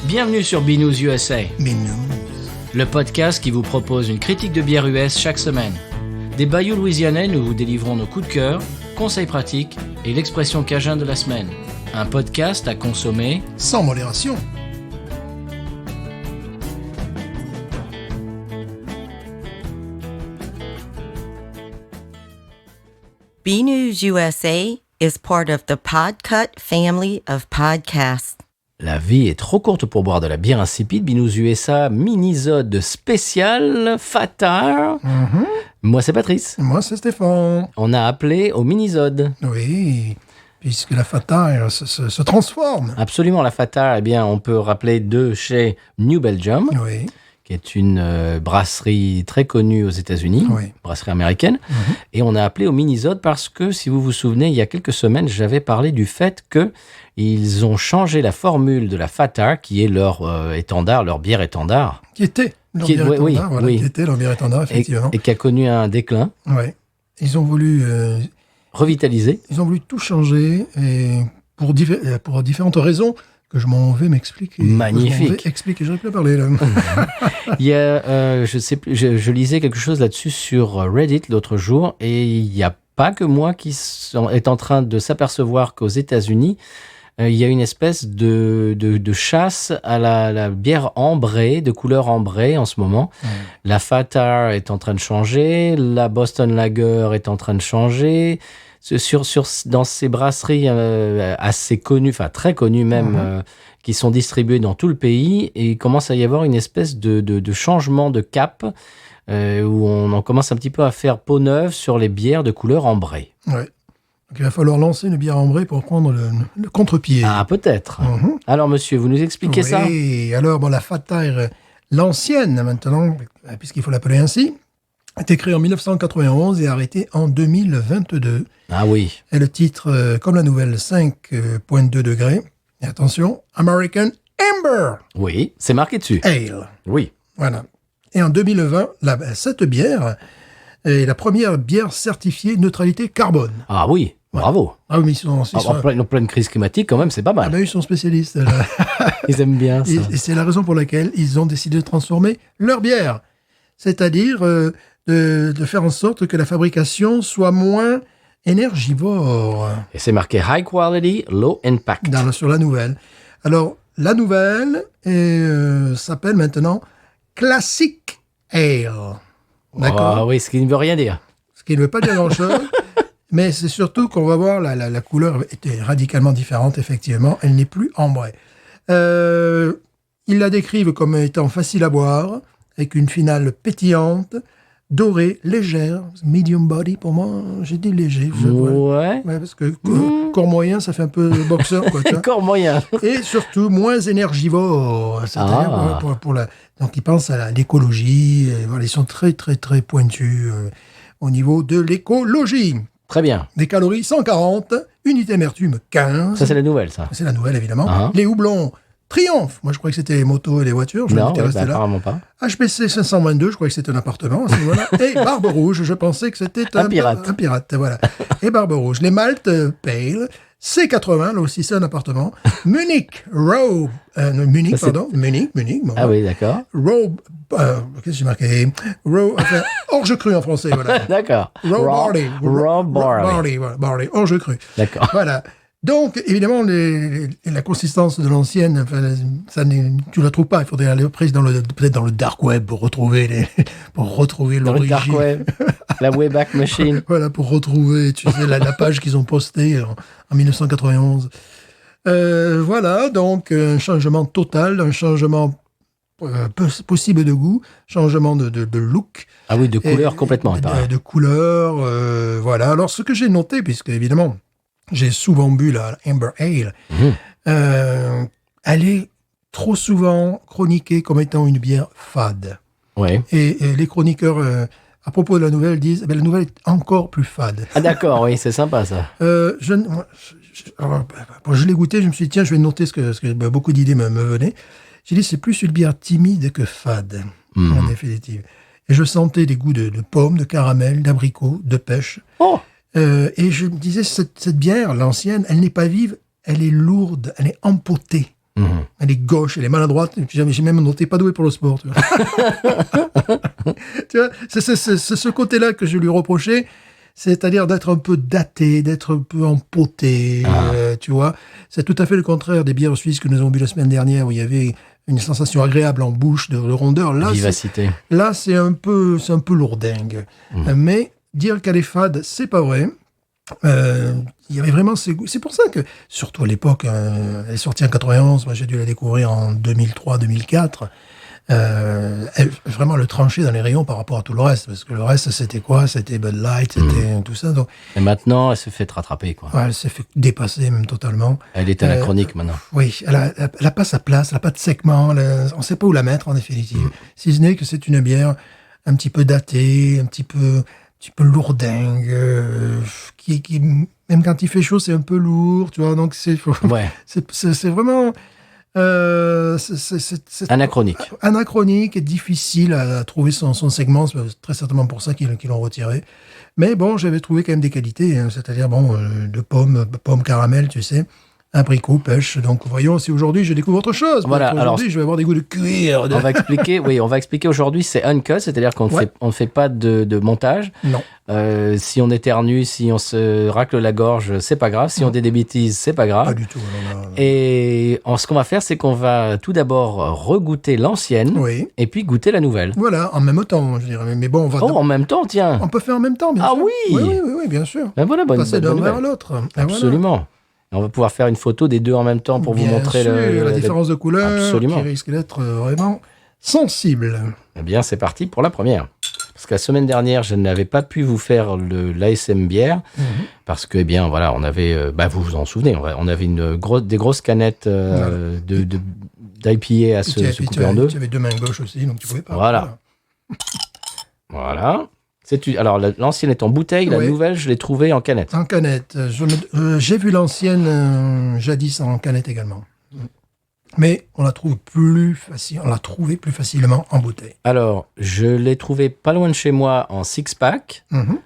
Bienvenue sur Binous USA, Binous. le podcast qui vous propose une critique de bière US chaque semaine. Des bayous louisianais, nous vous délivrons nos coups de cœur, conseils pratiques et l'expression cajun de la semaine. Un podcast à consommer Sans modération. BNews USA is part of the Podcut family of podcasts. La vie est trop courte pour boire de la bière insipide. Binous USA, mini-sode spécial, Fatar. Moi, c'est Patrice. Moi, c'est Stéphane. On a appelé au mini-sode. Oui, puisque la Fatar se transforme. Absolument, la Fatar, eh bien, on peut rappeler de chez New Belgium, Oui, qui est une brasserie très connue aux États-Unis, Oui. brasserie américaine. Et on a appelé au mini-sode parce que, si vous vous souvenez, il y a quelques semaines, j'avais parlé du fait qu'ils ont changé la formule de la Fatar, qui est leur étendard, leur bière étendard, qui était leur Qui- bière oui, étendard, oui, voilà, oui. qui était leur bière étendard, effectivement. et qui a connu un déclin, Ouais. Ils ont voulu revitalisé. tout changer et pour différentes raisons que je m'en vais m'expliquer. Magnifique. Je m'en vais expliquer, j'arrive plus à parler là. Il y a, je sais plus, je lisais quelque chose là-dessus sur Reddit l'autre jour, et il n'y a pas que moi qui est en train de s'apercevoir qu'aux États-Unis, il y a une espèce de chasse à la bière ambrée, de couleur ambrée en ce moment. La Fatar est en train de changer, la Boston Lager est en train de changer. Dans ces brasseries assez connues, enfin très connues même, qui sont distribuées dans tout le pays, et il commence à y avoir une espèce de changement de cap où on en commence un petit peu à faire peau neuve sur les bières de couleur ambrée. Ouais. Donc il va falloir lancer une bière ambrée pour prendre le contre-pied. Ah, peut-être. Mhm. Alors, monsieur, vous nous expliquez ça? Oui, alors bon, la Fatar, l'ancienne maintenant, puisqu'il faut l'appeler ainsi, a été créée en 1991 et arrêtée en 2022. Ah oui. Et le titre, comme la nouvelle, 5,2 degrés. Et attention, American Amber Oui, c'est marqué dessus. Ale. Oui. Voilà. Et en 2020, cette bière est la première bière certifiée neutralité carbone. Ah oui, bravo. Ah oui, mais ils sont En pleine crise climatique, quand même, c'est pas ah mal. ben, ils sont spécialistes. Là. Ils aiment bien ça. Et c'est la raison pour laquelle ils ont décidé de transformer leur bière. C'est-à-dire de faire en sorte que la fabrication soit moins énergivore Et c'est marqué High Quality, Low Impact. sur la nouvelle. Alors, la nouvelle s'appelle maintenant Classic Ale. D'accord. Ah oui, ce qui ne veut rien dire. Ce qui ne veut pas dire grand-chose. Mais c'est surtout qu'on va voir la couleur était radicalement différente, effectivement. Elle n'est plus ambrée. Ils la décrivent comme étant facile à boire, avec une finale pétillante, dorée, légère, medium body pour moi. J'ai dit léger. Ouais. Ouais, parce que corps moyen, ça fait un peu boxeur, quoi. Tu vois. Corps moyen. Et surtout moins énergivore. C'est-à-dire pour la. Donc ils pensent à l'écologie. Et voilà, ils sont très très très pointus au niveau de l'écologie. Très bien. Des calories 140, unité d'amertume 15. Ça, c'est la nouvelle, ça. C'est la nouvelle, évidemment. Ah. Les houblons triomphe. Moi, je croyais que c'était les motos et les voitures. Non, étais resté là. apparemment pas. HPC 522, je croyais que c'était un appartement. Voilà. Et Barbe Rouge, je pensais que c'était Un pirate. Un pirate, voilà. Et Barbe Rouge. Les maltes pale. C80, là aussi, c'est un appartement. Munich Row. Munich, Ça, c'est- pardon. Munich. Bon, Ah oui, d'accord. Row. Qu'est-ce que j'ai marqué? Row. Enfin, orge cru en français, voilà. D'accord. Raw barley. Raw barley. Barley, voilà, barley, orge cru. D'accord. Voilà. Donc, évidemment, la consistance de l'ancienne, enfin, tu la trouves pas. Il faudrait aller peut-être dans le dark web pour retrouver Dans le l'origine. dark web, la Wayback Machine. Voilà, pour retrouver, tu sais, la page qu'ils ont postée en 1991. Voilà, donc un changement total, un changement possible de goût, changement de look. Ah oui, de couleur complètement, il paraît. De couleur, voilà. Alors, ce que j'ai noté, puisque évidemment, j'ai souvent bu la Amber Ale, elle est trop souvent chroniquée comme étant une bière fade. Ouais. Et les chroniqueurs, à propos de la nouvelle, disent la nouvelle est encore plus fade. Ah d'accord, oui, c'est sympa ça. Je l'ai goûté, je me suis dit, tiens, je vais noter ce que beaucoup d'idées me venaient. J'ai dit, c'est plus une bière timide que fade, en définitive. Et je sentais des goûts de pommes, de caramel, d'abricot, de pêche. Oh. Et je me disais, cette bière, l'ancienne, elle n'est pas vive, elle est lourde, elle est empotée. Elle est gauche, elle est maladroite. Et puis j'ai même noté pas doué pour le sport. Tu vois, tu vois, c'est ce côté-là que je lui reprochais. C'est-à-dire d'être un peu daté, d'être un peu empoté, tu vois. C'est tout à fait le contraire des bières suisses que nous avons bu la semaine dernière, où il y avait une sensation agréable en bouche de rondeur. Là, Vivacité. là, c'est un peu lourdingue. Mais dire qu'elle est fade, c'est pas vrai. Il y avait vraiment ces goûts. C'est pour ça que, surtout à l'époque, elle est sortie en 91, moi j'ai dû la découvrir en 2003-2004. Vraiment le trancher dans les rayons par rapport à tout le reste, parce que le reste c'était quoi? C'était Bud Light, c'était tout ça. Donc, Et maintenant, elle se fait rattraper, quoi. ouais, elle s'est fait dépasser même totalement. Elle est anachronique maintenant. Oui, elle a pas sa place, elle a pas de segment, on sait pas où la mettre en définitive. Si ce n'est que c'est une bière un petit peu datée, un petit peu lourdingue, qui même quand il fait chaud c'est un peu lourd, tu vois. Donc Ouais. c'est vraiment c'est Anachronique. anachronique et difficile à trouver son segment. C'est très certainement pour ça qu'ils l'ont retiré. Mais bon, j'avais trouvé quand même des qualités, hein, c'est-à-dire de pommes caramel, tu sais, abricot, pêche. Donc voyons si aujourd'hui je découvre autre chose. Voilà, Peut-être aujourd'hui je vais avoir des goûts de cuir. On va expliquer aujourd'hui, c'est uncut, c'est-à-dire qu'on ne fait pas de montage. Non. Si on éternue, si on se racle la gorge, c'est pas grave. Si on dit des bêtises, c'est pas grave. Pas du tout. Non. Et ce qu'on va faire, c'est qu'on va tout d'abord regoûter l'ancienne Oui. et puis goûter la nouvelle. Voilà, en même temps, je dirais. Mais bon, on va. Oh, en même temps, tiens. On peut faire en même temps, bien Ah sûr. oui. Oui, bien sûr. Ben voilà, Passer d'un verre à nouvelle. l'autre. Et voilà. Absolument. On va pouvoir faire une photo des deux en même temps pour vous Bien montrer sûr, la différence de couleur Absolument. qui risque d'être vraiment sensible. Eh bien, c'est parti pour la première. Parce que la semaine dernière, je n'avais pas pu vous faire l'ASM bière parce que, eh bien, voilà, on avait, vous vous en souvenez, on avait des grosses canettes d'IPA à se couper en deux. Tu avais deux mains gauches aussi, donc tu pouvais pas. Voilà. Alors, l'ancienne est en bouteille, la Oui. nouvelle, je l'ai trouvée en canette. En canette. J'ai vu l'ancienne jadis en canette également. Mais on la trouve on l'a trouvée plus facilement en bouteille. Alors, je l'ai trouvée pas loin de chez moi en six-pack,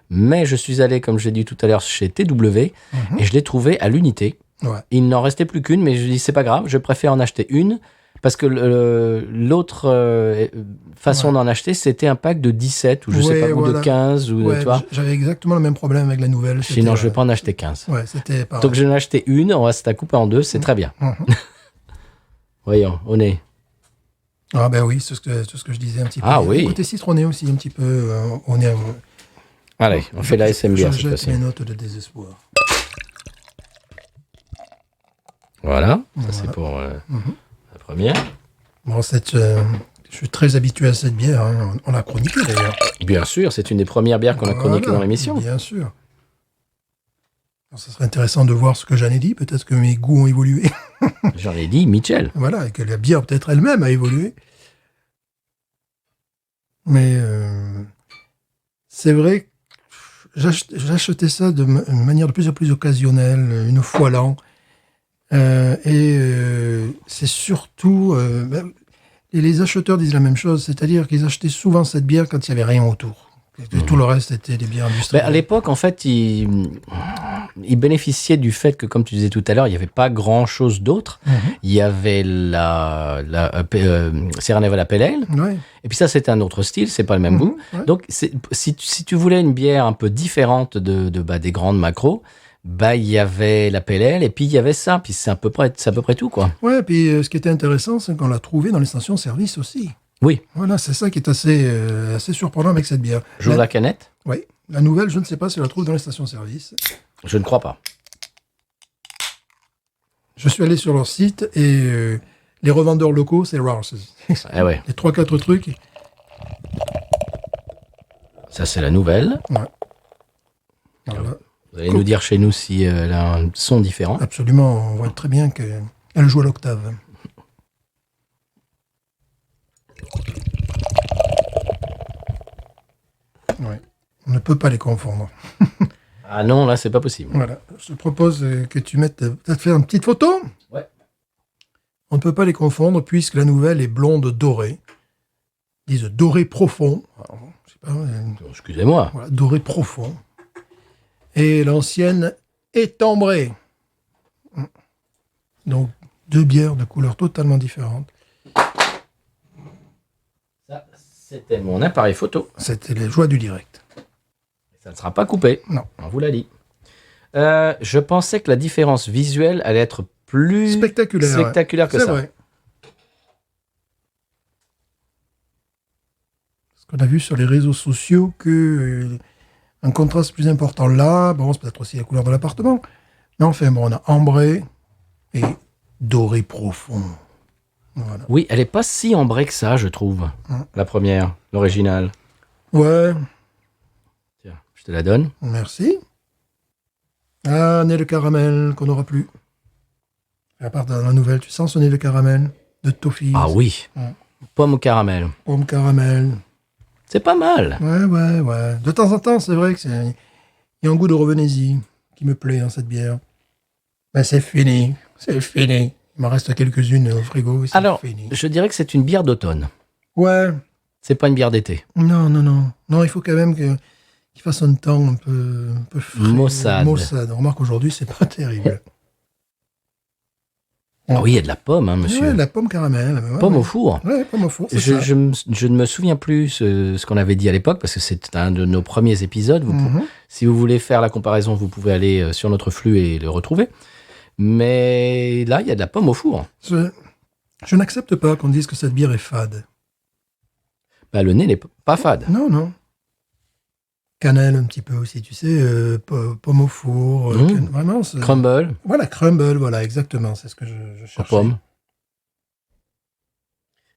mais je suis allé, comme j'ai dit tout à l'heure, chez TW et je l'ai trouvée à l'unité. Ouais. Il n'en restait plus qu'une, mais je dis c'est pas grave, je préfère en acheter une parce que l'autre façon d'en acheter, c'était un pack de 17 ou je sais pas, ou de 15 ou tu vois. J'avais exactement le même problème avec la nouvelle. Sinon, je vais pas en acheter 15. Ouais, c'était pareil. Donc, je n'ai acheté une, on reste à couper en deux, c'est très bien. Voyons, on est. Ah ben oui, c'est ce que je disais un petit peu. Ah oui. Côté citronné aussi, un petit peu. On est. Allez, on fait la SMB cette Je jette fois-ci. mes notes de désespoir. Voilà, ça c'est pour la première. Bon, je suis très habitué à cette bière. Hein. On l'a chroniquée d'ailleurs. Bien sûr, c'est une des premières bières qu'on a chroniquées Voilà, dans l'émission. Bien sûr. Alors, ça serait intéressant de voir ce que j'en ai dit. Peut-être que mes goûts ont évolué. J'en ai dit, Mitchell. Voilà, et que la bière peut-être elle-même a évolué. Mais c'est vrai que j'achetais ça de manière de plus en plus occasionnelle, une fois l'an. C'est surtout... les acheteurs disent la même chose, c'est-à-dire qu'ils achetaient souvent cette bière quand il n'y avait rien autour. Et tout le reste était des bières industrielles. À l'époque, en fait, ils bénéficiaient du fait que, comme tu disais tout à l'heure, il n'y avait pas grand-chose d'autre. Il y avait la Sierra Nevada Pale Ale. Ouais. Et puis ça, c'était un autre style, c'est pas le même goût. Ouais. Donc, si tu voulais une bière un peu différente des grandes macros, il y avait la Pale Ale et puis il y avait ça. Puis c'est à peu près tout, quoi. Ouais, puis ce qui était intéressant, c'est qu'on l'a trouvé dans les stations-service aussi. Oui. Voilà, c'est ça qui est assez surprenant avec cette bière. J'ouvre la canette. Oui, la nouvelle, je ne sais pas si on la trouve dans les stations-service. Je ne crois pas. Je suis allé sur leur site et les revendeurs locaux, c'est Rouse. Ah ouais. Les 3-4 trucs. Ça, c'est la nouvelle. Ouais. Voilà. Vous allez nous dire chez nous si elle a un son différent. Absolument, on voit très bien qu'elle joue à l'octave. Ouais. On ne peut pas les confondre. Ah non, là, c'est pas possible. Voilà. Je te propose que tu mettes... Peut-être faire une petite photo. Ouais. On ne peut pas les confondre puisque la nouvelle est blonde dorée. Ils disent doré profond. Alors, je sais pas, Excusez-moi. voilà, doré profond. Et l'ancienne est ambrée. Donc, 2 bières de couleurs totalement différentes. Ça, c'était mon appareil photo. C'était les joies du direct. Ça ne sera pas coupé. Non. On vous l'a dit. Je pensais que la différence visuelle allait être plus Spectaculaire. que C'est ça. vrai. Parce qu'on a vu sur les réseaux sociaux que un contraste plus important là, bon, c'est peut-être aussi la couleur de l'appartement. Mais enfin, bon, on a ambré et doré profond. Voilà. Oui, elle est pas si ambrée que ça, je trouve. La première, l'originale. Ouais, Tiens, je te la donne. merci. Ah, nez de caramel qu'on n'aura plus. Et à part dans la nouvelle, tu sens ce nez de caramel de toffee. Ah oui. Ouais. Pomme au caramel. Pomme caramel. C'est pas mal. Ouais. De temps en temps, c'est vrai que il y a un goût de revenez-y qui me plaît dans cette bière. Mais c'est fini. Il m'en reste quelques-unes au frigo. C'est Alors, fini. je dirais que c'est une bière d'automne. Ouais. C'est pas une bière d'été. Non. Non, il faut quand même qu'il fasse un temps un peu frais. Maussade. Remarque, aujourd'hui, c'est pas terrible. Ah oui, il y a de la pomme, hein, monsieur. Ouais, la pomme caramel. Ouais, Pomme ouais. au four. Ouais, pomme au four, c'est ça. Je ne me souviens plus ce qu'on avait dit à l'époque, parce que c'est un de nos premiers épisodes. Si vous voulez faire la comparaison, vous pouvez aller sur notre flux et le retrouver. Mais là, il y a de la pomme au four. Je n'accepte pas qu'on dise que cette bière est fade. Bah, le nez n'est pas fade. Non. Cannelle un petit peu aussi, tu sais, pomme au four. Vraiment, c'est... Crumble, Voilà, crumble, voilà, exactement, c'est ce que je en cherchais. pomme.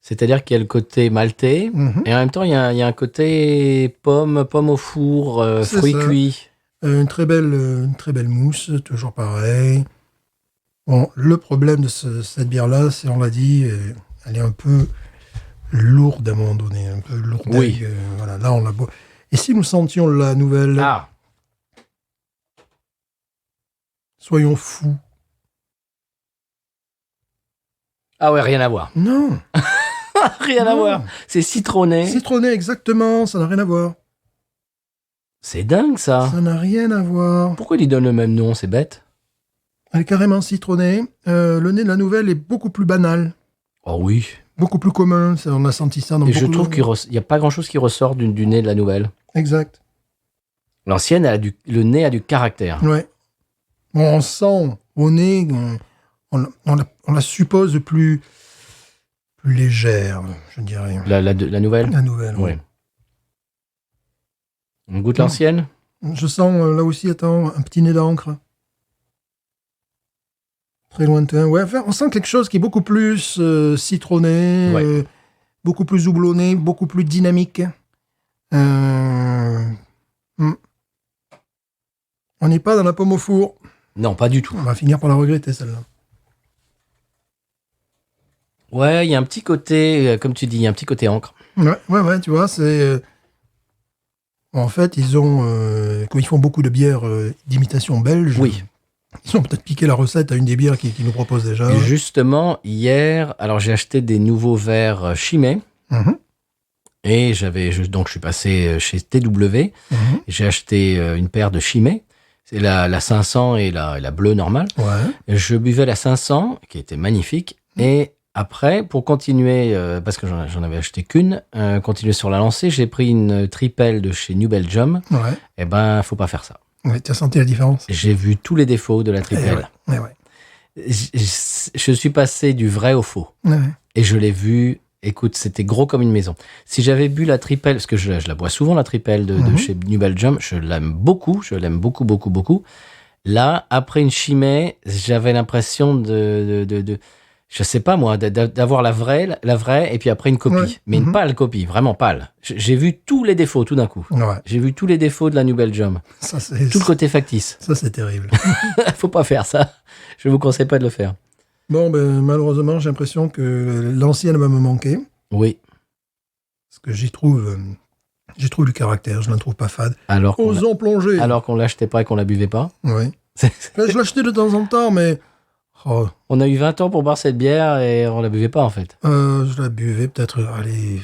C'est-à-dire qu'il y a le côté maltais, Mhm. et en même temps, il y a un côté pomme au four, C'est fruits ça. cuits. Une très belle mousse, toujours pareil. Bon, le problème de cette bière-là, c'est, on l'a dit, elle est un peu lourde à un moment donné, un peu lourde. Oui. Voilà, là, on l'a beau. Et si nous sentions la nouvelle, Ah, soyons fous. ah ouais, rien à voir. Non, Rien à Non. voir. C'est citronné. citronné, exactement, ça n'a rien à voir. C'est dingue, ça. Ça n'a rien à voir. Pourquoi il lui donne le même nom? C'est bête. Elle est carrément citronnée. Le nez de la nouvelle est beaucoup plus banal, Oh oui. beaucoup plus commun. On a senti ça dans Et beaucoup je trouve qu'il n'y a pas grand-chose qui ressort du nez de la nouvelle. Exact. L'ancienne, le nez a du caractère. Ouais. Bon, on sent au nez, on la suppose plus légère, je dirais. La nouvelle. La nouvelle. Oui. On goûte l'ancienne. Je sens là aussi, attends, un petit nez d'encre. Très lointain. Ouais, enfin, on sent quelque chose qui est beaucoup plus citronné, Ouais. beaucoup plus houblonné, beaucoup plus dynamique. On n'est pas dans la pomme au four. Non, pas du tout. On va finir par la regretter, celle-là. Ouais, il y a un petit côté, comme tu dis, il y a un petit côté encre. Ouais, tu vois, c'est... en fait, comme ils font beaucoup de bières d'imitation belge, Oui. ils ont peut-être piqué la recette à une des bières qu'ils nous proposent déjà. Et justement, hier, alors j'ai acheté des nouveaux verres Chimay. Mhm, Et donc je suis passé chez TW. mhm. J'ai acheté une paire de Chimay. C'est la 500 et la bleue normale. Ouais. Je buvais la 500, qui était magnifique. Et après, pour continuer, parce que j'en avais acheté qu'une, continuer sur la lancée, j'ai pris une tripelle de chez New Belgium. Ouais. Eh ben, faut pas faire ça. Ouais, tu as senti la différence? J'ai vu tous les défauts de la tripelle. Ouais. Je suis passé du vrai au faux. Ouais. Et je l'ai vu. Écoute, c'était gros comme une maison. Si j'avais bu la tripelle, parce que je la bois souvent, la tripelle de chez New Belgium, je l'aime beaucoup. Là, après une Chimay, j'avais l'impression de je sais pas moi, d'avoir la vraie, et puis après une copie. Ouais. Mais une pâle copie, vraiment pâle. J'ai vu tous les défauts tout d'un coup. Ouais. J'ai vu tous les défauts de la New Belgium. Ça, c'est... Tout le côté factice. Ça, c'est terrible. Faut pas faire ça. Je vous conseille pas de le faire. Bon, malheureusement, j'ai l'impression que l'ancienne va me manquer. Oui. Parce que j'y trouve du caractère. Je ne la trouve pas fade. Alors Osons plonger. qu'on l'achetait pas et qu'on la buvait pas. Oui. Je l'achetais de temps en temps, mais... Oh, On a eu 20 ans pour boire cette bière et on la buvait pas en fait. je la buvais peut-être, allez,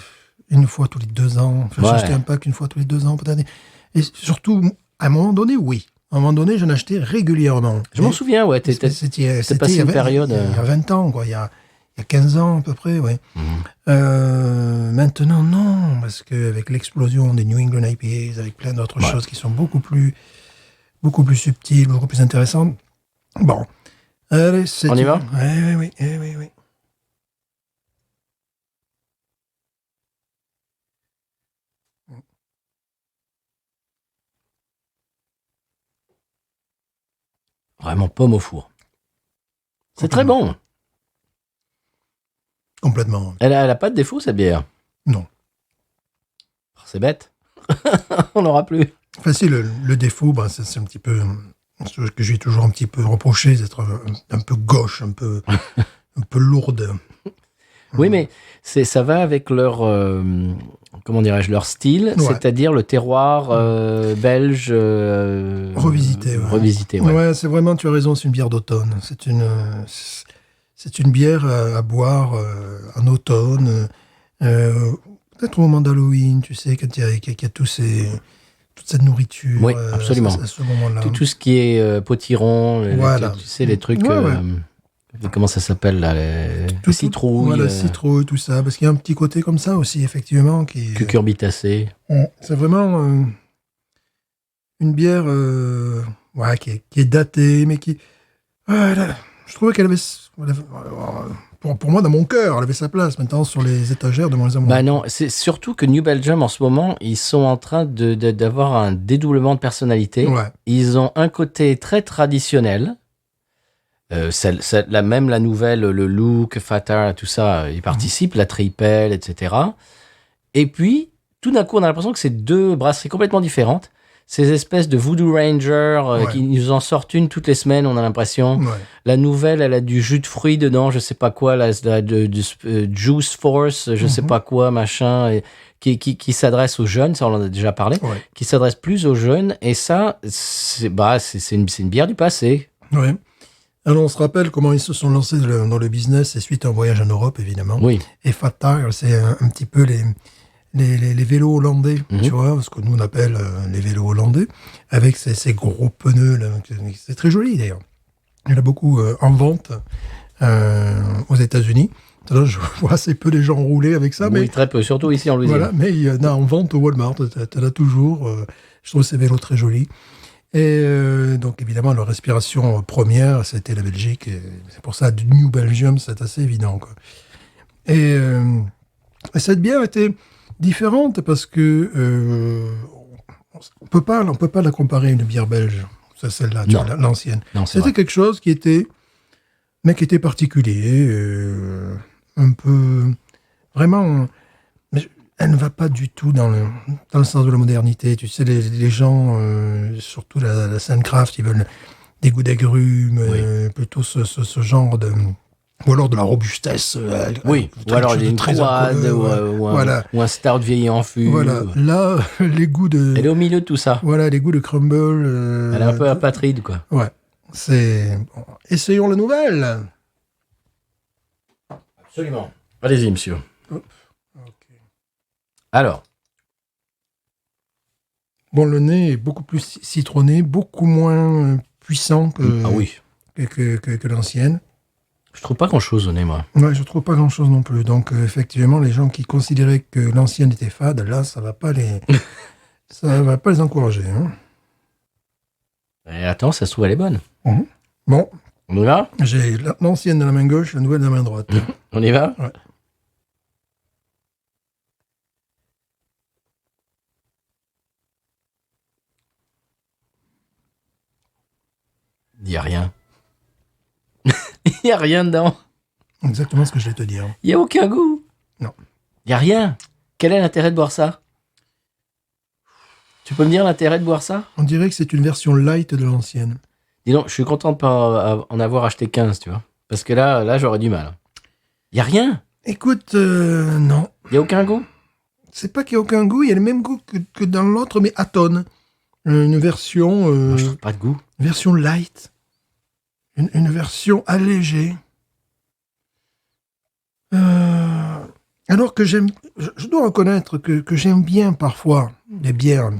une fois tous les 2 ans. Enfin, Ouais. j'achetais un pack une fois tous les 2 ans, peut-être. Et surtout, à un moment donné, oui. À un moment donné, j'en achetais régulièrement. Je m'en souviens, ouais. C'était passé il y a une 20 période. Il y a 20 ans, quoi. Il y a 15 ans, à peu près, ouais. Mhm. Maintenant, non, parce qu'avec l'explosion des New England IPAs, avec plein d'autres choses qui sont beaucoup plus subtiles, beaucoup plus intéressantes. Bon. Allez, On y va? Oui. Vraiment pomme au four. C'est très bon. Complètement. Elle a pas de défaut, cette bière. Non. Oh, c'est bête. On n'aura plus. Enfin, si, le défaut, ben, c'est un petit peu ce que j'ai toujours un petit peu reproché, d'être un peu gauche, un peu lourde. Oui, mais ça va avec leur, comment dirais-je, leur style, Ouais. c'est-à-dire le terroir belge Revisité, ouais. revisité, ouais. Ouais, c'est vraiment, tu as raison, c'est une bière d'automne. C'est une bière à boire en automne, peut-être au moment d'Halloween, tu sais, quand il y a toute cette nourriture. Oui, absolument. À ce moment-là. Tout ce qui est potiron, Voilà. tu sais, les trucs, Ouais. comment ça s'appelle là, les citrouilles, Voilà, citrouille, tout ça. Parce qu'il y a un petit côté comme ça aussi, effectivement. cucurbitacées. C'est vraiment une bière qui est datée, mais qui... je trouvais qu'elle avait... Pour moi, dans mon cœur, elle avait sa place. Maintenant, sur les étagères, de moins en moins. Bah non, c'est surtout que New Belgium, en ce moment, ils sont en train d'avoir un dédoublement de personnalité. Ouais. Ils ont un côté très traditionnel. Même la nouvelle, le look, Fatar, tout ça, ils participent, la tripelle, etc. Et puis, tout d'un coup, on a l'impression que c'est deux brasseries complètement différentes. Ces espèces de Voodoo Ranger qui nous en sortent une toutes les semaines, on a l'impression. Ouais. La nouvelle, elle a du jus de fruits dedans, je sais pas quoi, Juice Force, je sais pas quoi, machin, et qui s'adresse aux jeunes, ça on en a déjà parlé, Ouais. qui s'adresse plus aux jeunes, et ça, c'est une bière du passé. Ouais. Alors, on se rappelle comment ils se sont lancés dans le business, et suite à un voyage en Europe, évidemment. Oui. Et Fat Tire, c'est un petit peu les vélos hollandais, tu vois, ce que nous on appelle les vélos hollandais, avec ces gros pneus, là, c'est très joli d'ailleurs. Il y en a beaucoup en vente aux États-Unis. Je vois assez peu les gens rouler avec ça, Oui, mais très peu, surtout ici en Louisiane. voilà, mais il y en a en vente au Walmart, tu en as toujours. Je trouve ces vélos très jolis. Et donc évidemment, leur respiration première, c'était la Belgique. Et c'est pour ça, du New Belgium, c'est assez évident, quoi. Et cette bière était différente parce que on peut pas la comparer à une bière belge. C'est celle-là, tu Non. vois, l'ancienne. Non, c'est C'était vrai. quelque chose qui était particulier, un peu vraiment. Mais elle ne va pas du tout dans le sens de la modernité. Tu sais, les gens, surtout la scène craft, ils veulent des goûts d'agrumes, plutôt ce genre de... Ou alors de la robustesse. Oui, ou alors il y a une quad, voilà. ou un stout vieilli en fût. Voilà. Là, les goûts de... Elle est au milieu de tout ça. Voilà, les goûts de crumble. Elle est un peu apatride, quoi. Ouais. C'est... Bon. Essayons la nouvelle. Absolument. Allez-y, monsieur. Ok. Alors, Bon, le nez est beaucoup plus citronné, beaucoup moins puissant ah oui, que l'ancienne. je trouve pas grand-chose au nez, moi. Ouais, je trouve pas grand-chose non plus. Donc, effectivement, les gens qui considéraient que l'ancienne était fade, là, ça va pas les encourager. Hein. Et attends, ça se trouve, elle est bonne. Bon, On y va? j'ai l'ancienne dans la main gauche, la nouvelle dans la main droite. On y va? Ouais. Il y a rien. Il y a rien dedans. Exactement ce que je vais te dire. Il y a aucun goût. Non. Il y a rien. Quel est l'intérêt de boire ça? Tu peux me dire l'intérêt de boire ça? On dirait que c'est une version light de l'ancienne. Dis donc, je suis content de pas en avoir acheté 15, tu vois. Parce que là j'aurais du mal. Il y a rien. Écoute, non. Il y a aucun goût. C'est pas qu'il n'y a aucun goût, il y a le même goût que dans l'autre, mais à tonne. Une version... Moi, je trouve pas de goût. version light, une version allégée. Alors que je dois reconnaître que j'aime bien parfois des bières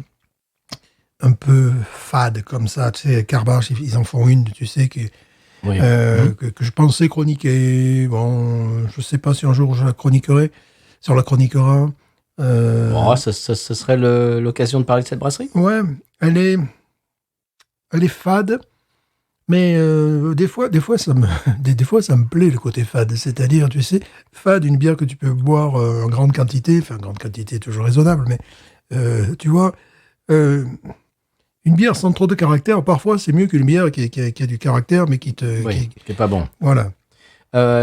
un peu fade comme ça. Tu sais, Carbach, ils en font une, tu sais, Oui. que je pensais chroniquer. Bon, je sais pas si un jour je la chroniquerai, si on la chroniquera. Bon, ça serait l'occasion de parler de cette brasserie. Ouais, elle est fade, mais des fois, des fois, ça me plaît le côté fade. C'est-à-dire, tu sais, fade, une bière que tu peux boire en grande quantité, enfin, grande quantité toujours raisonnable, mais tu vois, une bière sans trop de caractère, parfois, c'est mieux qu'une bière qui a du caractère, mais qui te. Oui, qui est pas bon. Voilà.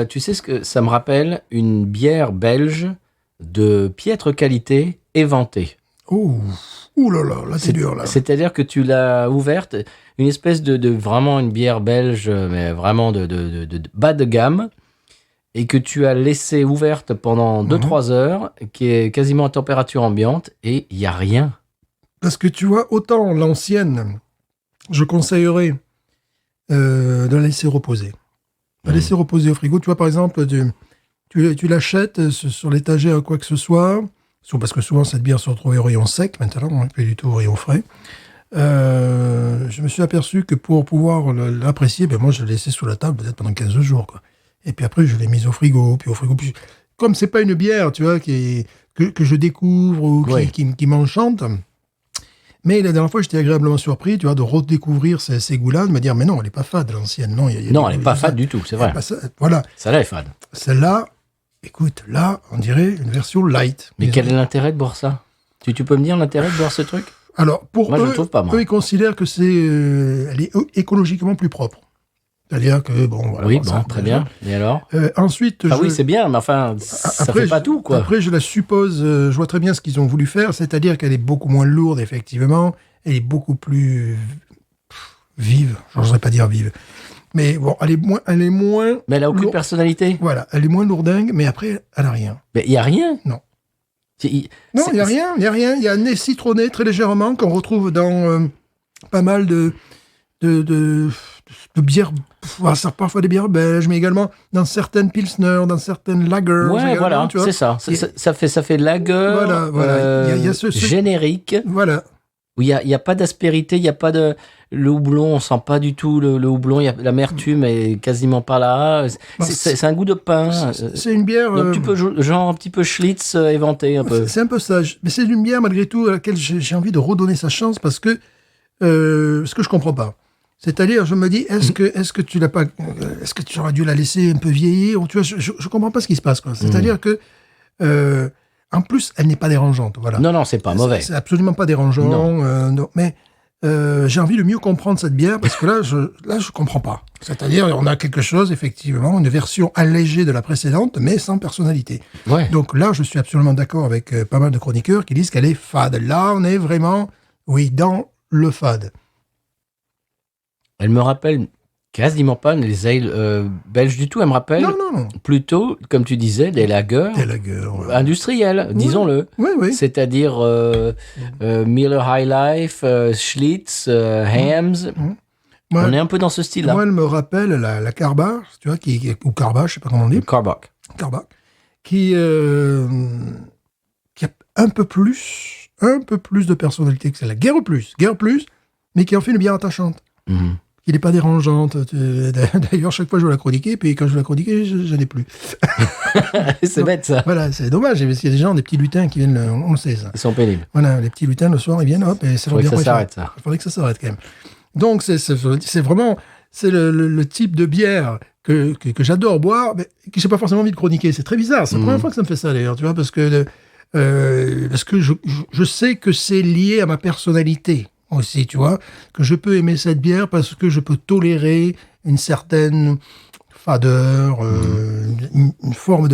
Tu sais ce que ça me rappelle? Une bière belge de piètre qualité éventée. Oh, ouh là là, c'est dur, là. C'est-à-dire que tu l'as ouverte, une espèce de vraiment une bière belge, mais vraiment de bas de gamme, et que tu as laissée ouverte pendant 2-3 heures, qui est quasiment à température ambiante, et il n'y a rien. Parce que tu vois, autant l'ancienne, je conseillerais de la laisser reposer. La laisser reposer au frigo. Tu vois, par exemple, tu l'achètes sur l'étagère, quoi que ce soit, parce que souvent, cette bière se retrouve au rayon sec, maintenant, plus du tout au rayon frais. Je me suis aperçu que pour pouvoir l'apprécier, ben moi, je l'ai laissé sous la table peut-être pendant 15 jours, quoi. Et puis après, je l'ai mise au frigo, puis au frigo. Puis, comme c'est pas une bière, tu vois, que je découvre ou Oui. qui m'enchante. Mais la dernière fois, j'étais agréablement surpris, tu vois, de redécouvrir ces goûts-là, de me dire, mais non, elle n'est pas fade, l'ancienne. Non, Non, elle n'est pas fade du tout, c'est vrai. Voilà. Celle-là est fade. Celle-là, écoute, là, on dirait une version light. Mais quel est l'intérêt de boire ça? Tu peux me dire l'intérêt de boire ce truc? Alors, pour Moi, je eux, le trouve pas, moi. eux, ils considèrent que elle est écologiquement plus propre. C'est-à-dire que, bon, voilà. Oui, bon, bon, ça, très déjà. bien. Et alors? Ensuite, Ah oui, c'est bien, mais enfin, ça fait pas tout, quoi. Après, je la suppose, je vois très bien ce qu'ils ont voulu faire, c'est-à-dire qu'elle est beaucoup moins lourde, effectivement. Elle est beaucoup plus vive. Je n'oserais pas dire vive. Mais bon, elle est moins. Mais elle a aucune lourde. personnalité. Voilà, elle est moins lourdingue, mais après, elle n'a rien. Mais il y a rien. Non. Il Non, il n'y a rien, il n'y a rien. Il y a un nez citronné très légèrement qu'on retrouve dans pas mal de bières, parfois des bières belges, mais également dans certaines pilsner, dans certaines lagers. Ouais, également, voilà, tu vois. c'est ça. Ça fait lager Voilà. Il y a générique, Voilà. où il y a pas d'aspérité, il y a pas de... Le houblon, on sent pas du tout le houblon, l'amertume est quasiment pas là. C'est un goût de pain. C'est une bière. Donc tu peux, genre un petit peu Schlitz éventé un peu. C'est un peu ça. Mais c'est une bière, malgré tout, à laquelle j'ai envie de redonner sa chance parce que je comprends pas. C'est-à-dire, je me dis, est-ce que tu l'as pas, est-ce que tu aurais dû la laisser un peu vieillir? Ou tu vois, je comprends pas ce qui se passe, quoi. C'est-à-dire que, en plus, elle n'est pas dérangeante, voilà. Non, c'est pas mauvais. C'est absolument pas dérangeant. Non, mais j'ai envie de mieux comprendre cette bière parce que là, je comprends pas. C'est-à-dire, on a quelque chose, effectivement, une version allégée de la précédente, mais sans personnalité. Ouais. Donc là, je suis absolument d'accord avec pas mal de chroniqueurs qui disent qu'elle est fade. Là, on est vraiment, oui, dans le fade. Elle me rappelle quasiment pas les ales belges du tout. Elle me rappelle Non. plutôt, comme tu disais, des lagers Des lagers, voilà. industriels, disons-le. Oui. C'est-à-dire Miller High Life, Schlitz, Hamm's. Moi, On est un peu dans ce style-là. moi, elle me rappelle la Carbach, tu vois, ou Carbach, je sais pas comment on dit. Carbach. Carbach, qui a un peu plus de personnalité que celle-là. Guère plus, mais qui en fait une bière attachante. Mhm. Qui n'est pas dérangeante. D'ailleurs, chaque fois, je veux la chroniquer, puis quand je veux la chroniquer, je n'ai plus. C'est bête, ça. Voilà, c'est dommage, parce qu'il y a des gens, des petits lutins qui viennent, on le sait, ça. Ils sont pénibles. Voilà, les petits lutins, le soir, ils viennent, hop, et c'est leur Faudrait bière que ça préférée. s'arrête, ça. Il faudrait que ça s'arrête, quand même. Donc, c'est vraiment, c'est le type de bière que j'adore boire, mais que j'ai pas forcément envie de chroniquer. C'est très bizarre. C'est la première fois que ça me fait ça, d'ailleurs, tu vois, parce que je sais que c'est lié à ma personnalité aussi, tu vois, que je peux aimer cette bière parce que je peux tolérer une certaine fadeur, une forme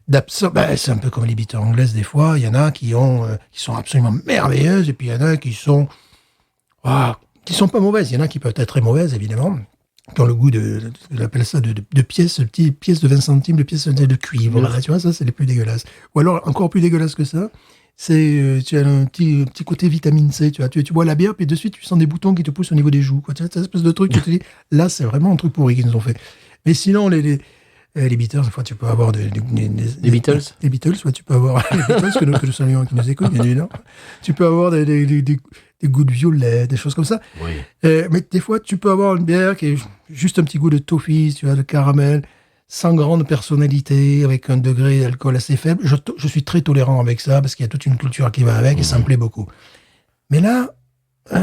d'absence. Ben, c'est un peu comme les bitters anglaises, des fois. Il y en a qui sont absolument merveilleuses, et puis il y en a qui sont pas mauvaises. Il y en a qui peuvent être très mauvaises, évidemment, qui ont le goût j'appelle ça de pièces, petites pièces de 20 centimes, de pièces de cuivre. Voilà, tu vois, ça, c'est les plus dégueulasses. Ou alors, encore plus dégueulasse que ça, c'est, tu as un petit côté vitamine C, tu vois. Tu bois la bière, puis de suite, tu sens des boutons qui te poussent au niveau des joues, quoi. Tu vois, cette espèce de truc, tu te dis, là, c'est vraiment un truc pourri qu'ils nous ont fait. Mais sinon, les Beatles, des fois, tu peux avoir des Beatles. Les Beatles, ouais, tu peux avoir les Beatles que nous saluons, qui nous écoutent, bien évidemment. Tu peux avoir des des goûts de violet, des choses comme ça. Oui. Mais des fois, tu peux avoir une bière qui est juste un petit goût de toffee, tu vois, de caramel, sans grande personnalité, avec un degré d'alcool assez faible. Je suis très tolérant avec ça, parce qu'il y a toute une culture qui va avec, et ça me plaît beaucoup. Mais là,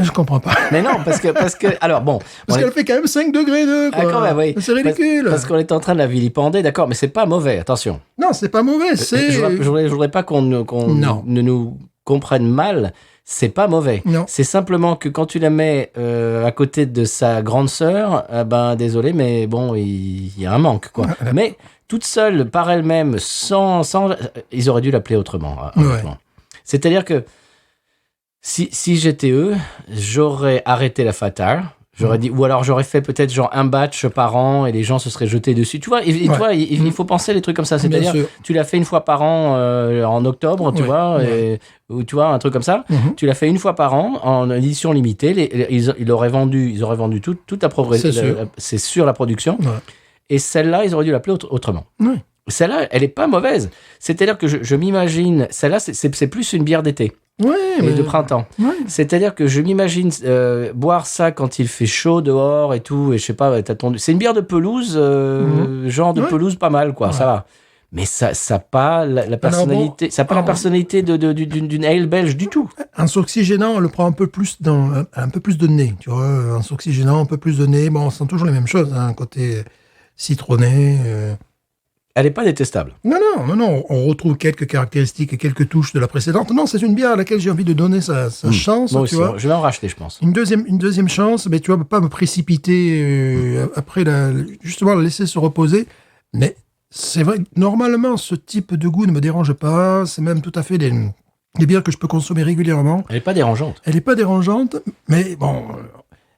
je comprends pas. Mais non, parce que, alors bon. Parce qu'elle fait quand même 5 degrés de, quoi. Ah, quand même, oui. C'est ridicule. Parce qu'on est en train de la vilipender, d'accord, mais c'est pas mauvais, attention. Non, c'est pas mauvais, c'est... Je voudrais pas qu'on Non. ne nous comprenne mal. C'est pas mauvais. Non. C'est simplement que quand tu la mets à côté de sa grande sœur, ben désolé, mais bon, il y a un manque, quoi. Voilà. Mais toute seule, par elle-même, sans, ils auraient dû l'appeler autrement. Honnêtement. Ouais. C'est-à-dire que si j'étais eux, j'aurais arrêté la Fatar. J'aurais dit, ou alors j'aurais fait peut-être genre un batch par an et les gens se seraient jetés dessus. Tu vois, tu vois, il faut penser à des trucs comme ça. Bien C'est-à-dire, sûr. tu l'as fait une fois par an en octobre, tu Ouais, vois, ouais. ou tu vois, un truc comme ça. Tu l'as fait une fois par an en édition limitée. Ils auraient vendu toute la C'est sûr. c'est sur la production. Ouais. Et celle-là, ils auraient dû l'appeler autrement. Ouais. Celle-là, elle est pas mauvaise. C'est-à-dire que je m'imagine, celle-là, c'est plus une bière d'été. Ouais, Et mais... de printemps. Ouais. C'est-à-dire que je m'imagine boire ça quand il fait chaud dehors et tout, et je sais pas, c'est une bière de pelouse, genre de Ouais. pelouse pas mal, quoi, Ouais. ça va. Mais ça a pas la personnalité, ça a pas la personnalité d'une ale belge du tout. En s'oxygénant, on le prend un peu plus de nez, tu vois. En s'oxygénant, un peu plus de nez. Bon, on sent toujours les mêmes choses, hein, un côté citronné. Elle est pas détestable. Non, on retrouve quelques caractéristiques et quelques touches de la précédente. Non, c'est une bière à laquelle j'ai envie de donner sa chance, Moi tu aussi, vois. je vais en racheter, je pense. Une deuxième chance, mais tu vas pas me précipiter après justement la laisser se reposer. Mais c'est vrai que normalement, ce type de goût ne me dérange pas. C'est même tout à fait des bières que je peux consommer régulièrement. Elle est pas dérangeante. Elle n'est pas dérangeante, mais bon,